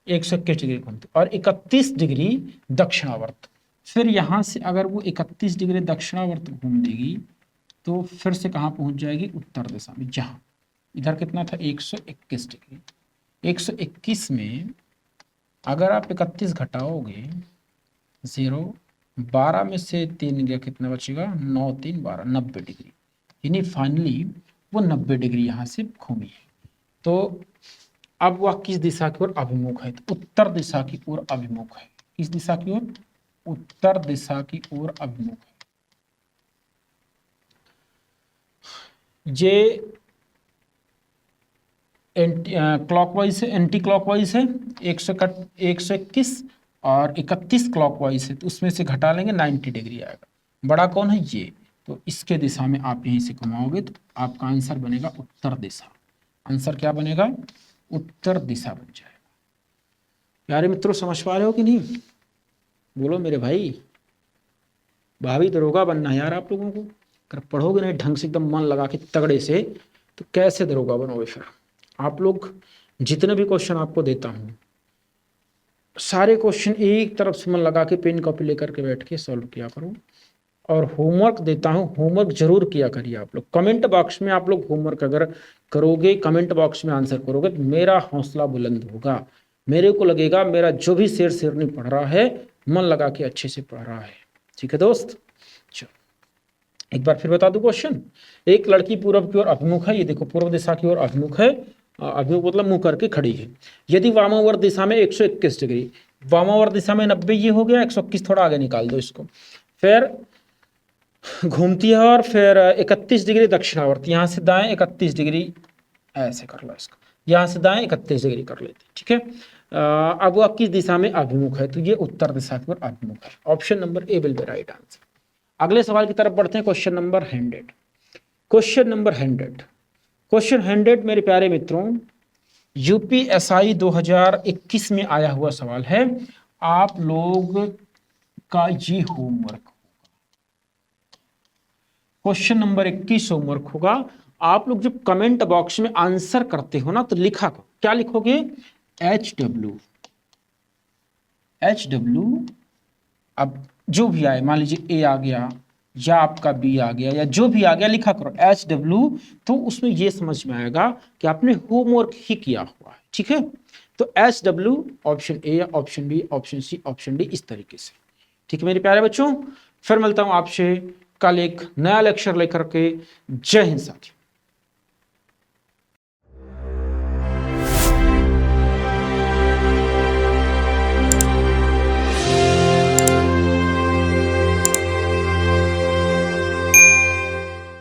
Speaker 1: 121 डिग्री घूमती और 31 डिग्री दक्षिणावर्त। फिर यहाँ से अगर वो 31 डिग्री दक्षिणावर्त घूम देगी तो फिर से कहाँ पहुँच जाएगी, उत्तर दिशा में। जहाँ इधर कितना था 121 डिग्री, 121 में अगर आप 31 घटाओगे 0, 12 में से 3 गया कितना बचेगा, 9 3 12, 90 डिग्री। यानी फाइनली वो 90 डिग्री यहाँ से घूमी है। तो अब वह किस दिशा की ओर अभिमुख है, तो उत्तर दिशा की ओर अभिमुख है। किस दिशा की ओर, उत्तर दिशा की ओर अभिमुख है। ये क्लॉकवाइज है, एंटी क्लॉकवाइज है, 121 और 31 क्लॉकवाइज है, तो उसमें से घटा लेंगे 90 डिग्री आएगा। बड़ा कौन है, ये। तो इसके दिशा में आप यहीं से घुमाओगे तो आपका आंसर बनेगा उत्तर दिशा। आंसर क्या बनेगा, उत्तर दिशा बन जाएगा। प्यारे मित्रों समझ पा रहे हो कि नहीं, बोलो मेरे भाई। भाभी दरोगा बनना है यार आप लोगों को। अगर पढ़ोगे नहीं ढंग से एकदम मन लगा के तगड़े से तो कैसे दरोगा बनोगे। फिर आप लोग जितने भी क्वेश्चन आपको देता हूँ सारे क्वेश्चन एक तरफ से मन लगा के पेन कॉपी लेकर के बैठ के सॉल्व किया करो। और होमवर्क देता हूँ, होमवर्क जरूर किया करिए आप लोग। कमेंट बॉक्स में आप लोग होमवर्क अगर करोगे, कमेंट बॉक्स में आंसर करोगे तो मेरा हौसला बुलंद होगा। मेरे को लगेगा मेरा जो भी शेर नहीं पढ़ रहा है मन लगा के अच्छे से पढ़ रहा है। ठीक है दोस्त, चलो एक बार फिर बता दूं क्वेश्चन। एक लड़की पूर्व की ओर अभिमुख है, ये देखो पूर्व दिशा की ओर अभिमुख है, अभिमुख मतलब मुंह करके खड़ी है। यदि वामावर्त दिशा में 121 डिग्री, वामावर्त दिशा में 90 ये हो गया, 121 थोड़ा आगे निकाल दो इसको। फिर घूमती है और फिर 31 डिग्री दक्षिणावर्त, यहाँ से दाएं 31 डिग्री ऐसे कर लो इसको, यहाँ से दाएं 31 डिग्री कर लेते। ठीक है, अब वो किस दिशा में अभिमुख है, तो ये उत्तर दिशा की ओर अभिमुख है। Option number A will be right answer. अगले सवाल की तरफ बढ़ते हैं, question number 100। Question number 100, question 100 मेरे प्यारे मित्रों यूपीएसआई 2021 में आया हुआ सवाल है। आप लोग का ये होमवर्क, क्वेश्चन नंबर 21 होमवर्क होगा। आप लोग जब कमेंट बॉक्स में आंसर करते हो ना तो लिखा क्या लिखोगे, HW। अब जो भी आए, मान लीजिए ए आ गया या आपका बी आ गया या जो भी आ गया लिखा करो HW, तो उसमें ये समझ में आएगा कि आपने होमवर्क ही किया हुआ है। ठीक है, तो HW option A, option B, option C, option D, इस तरीके से। ठीक है मेरे प्यारे बच्चों, फिर मिलता हूं आपसे कल एक नया लेक्चर लेकर के। जय हिंद साथियों।